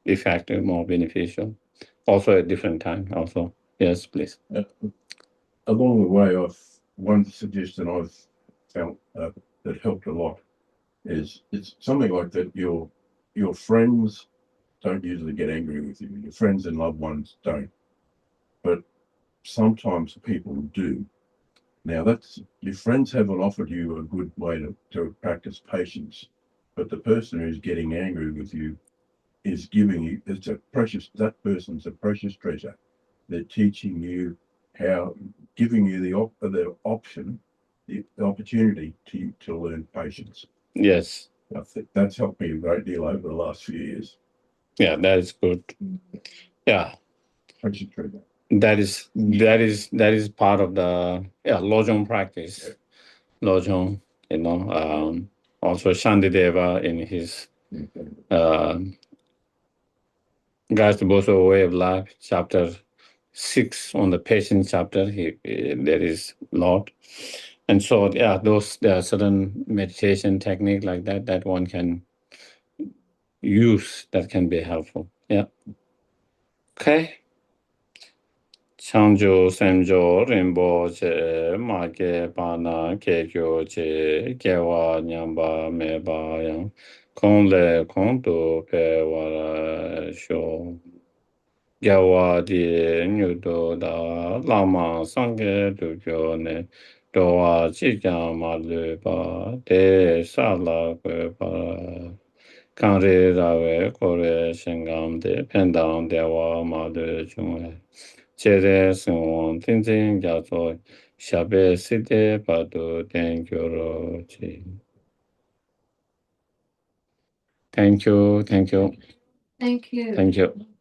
effective, more beneficial. Also at different time. Also, yes, please. Along the way, one suggestion I've felt that helped a lot is it's something like that. Your friends don't usually get angry with you. Your friends and loved ones don't, but sometimes people do. Now that's your friends haven't offered you a good way to practice patience, but the person who's getting angry with you is giving you, it's a precious, that person's a precious treasure. They're teaching you how, giving you the option, the opportunity to learn patience. Yes. I think that's helped me a great deal over the last few years. Yeah, that is good. Yeah, Precious treasure. that is part of the Lojong practice. Lojong, also Shantideva in his Guides to Both Way of Life, chapter 6 on the patient chapter, there is a lot. And so, there are certain meditation technique like that one can use that can be helpful. Yeah. Okay. 창조 샘조 림보제 마게 바나 개교제 개와 냠바 메바양 콩레 콩도 배와라 쇼 야와디 뉴도다 라마 상게 두교네 도와 지자 말르바 데살라 베바 칸레라웨 코레 생감데 펜다운 데와 마드 중에 제대 승원 텐진 자소 샤베 시데 바도 땡큐로지. Thank you. Thank you. Thank you.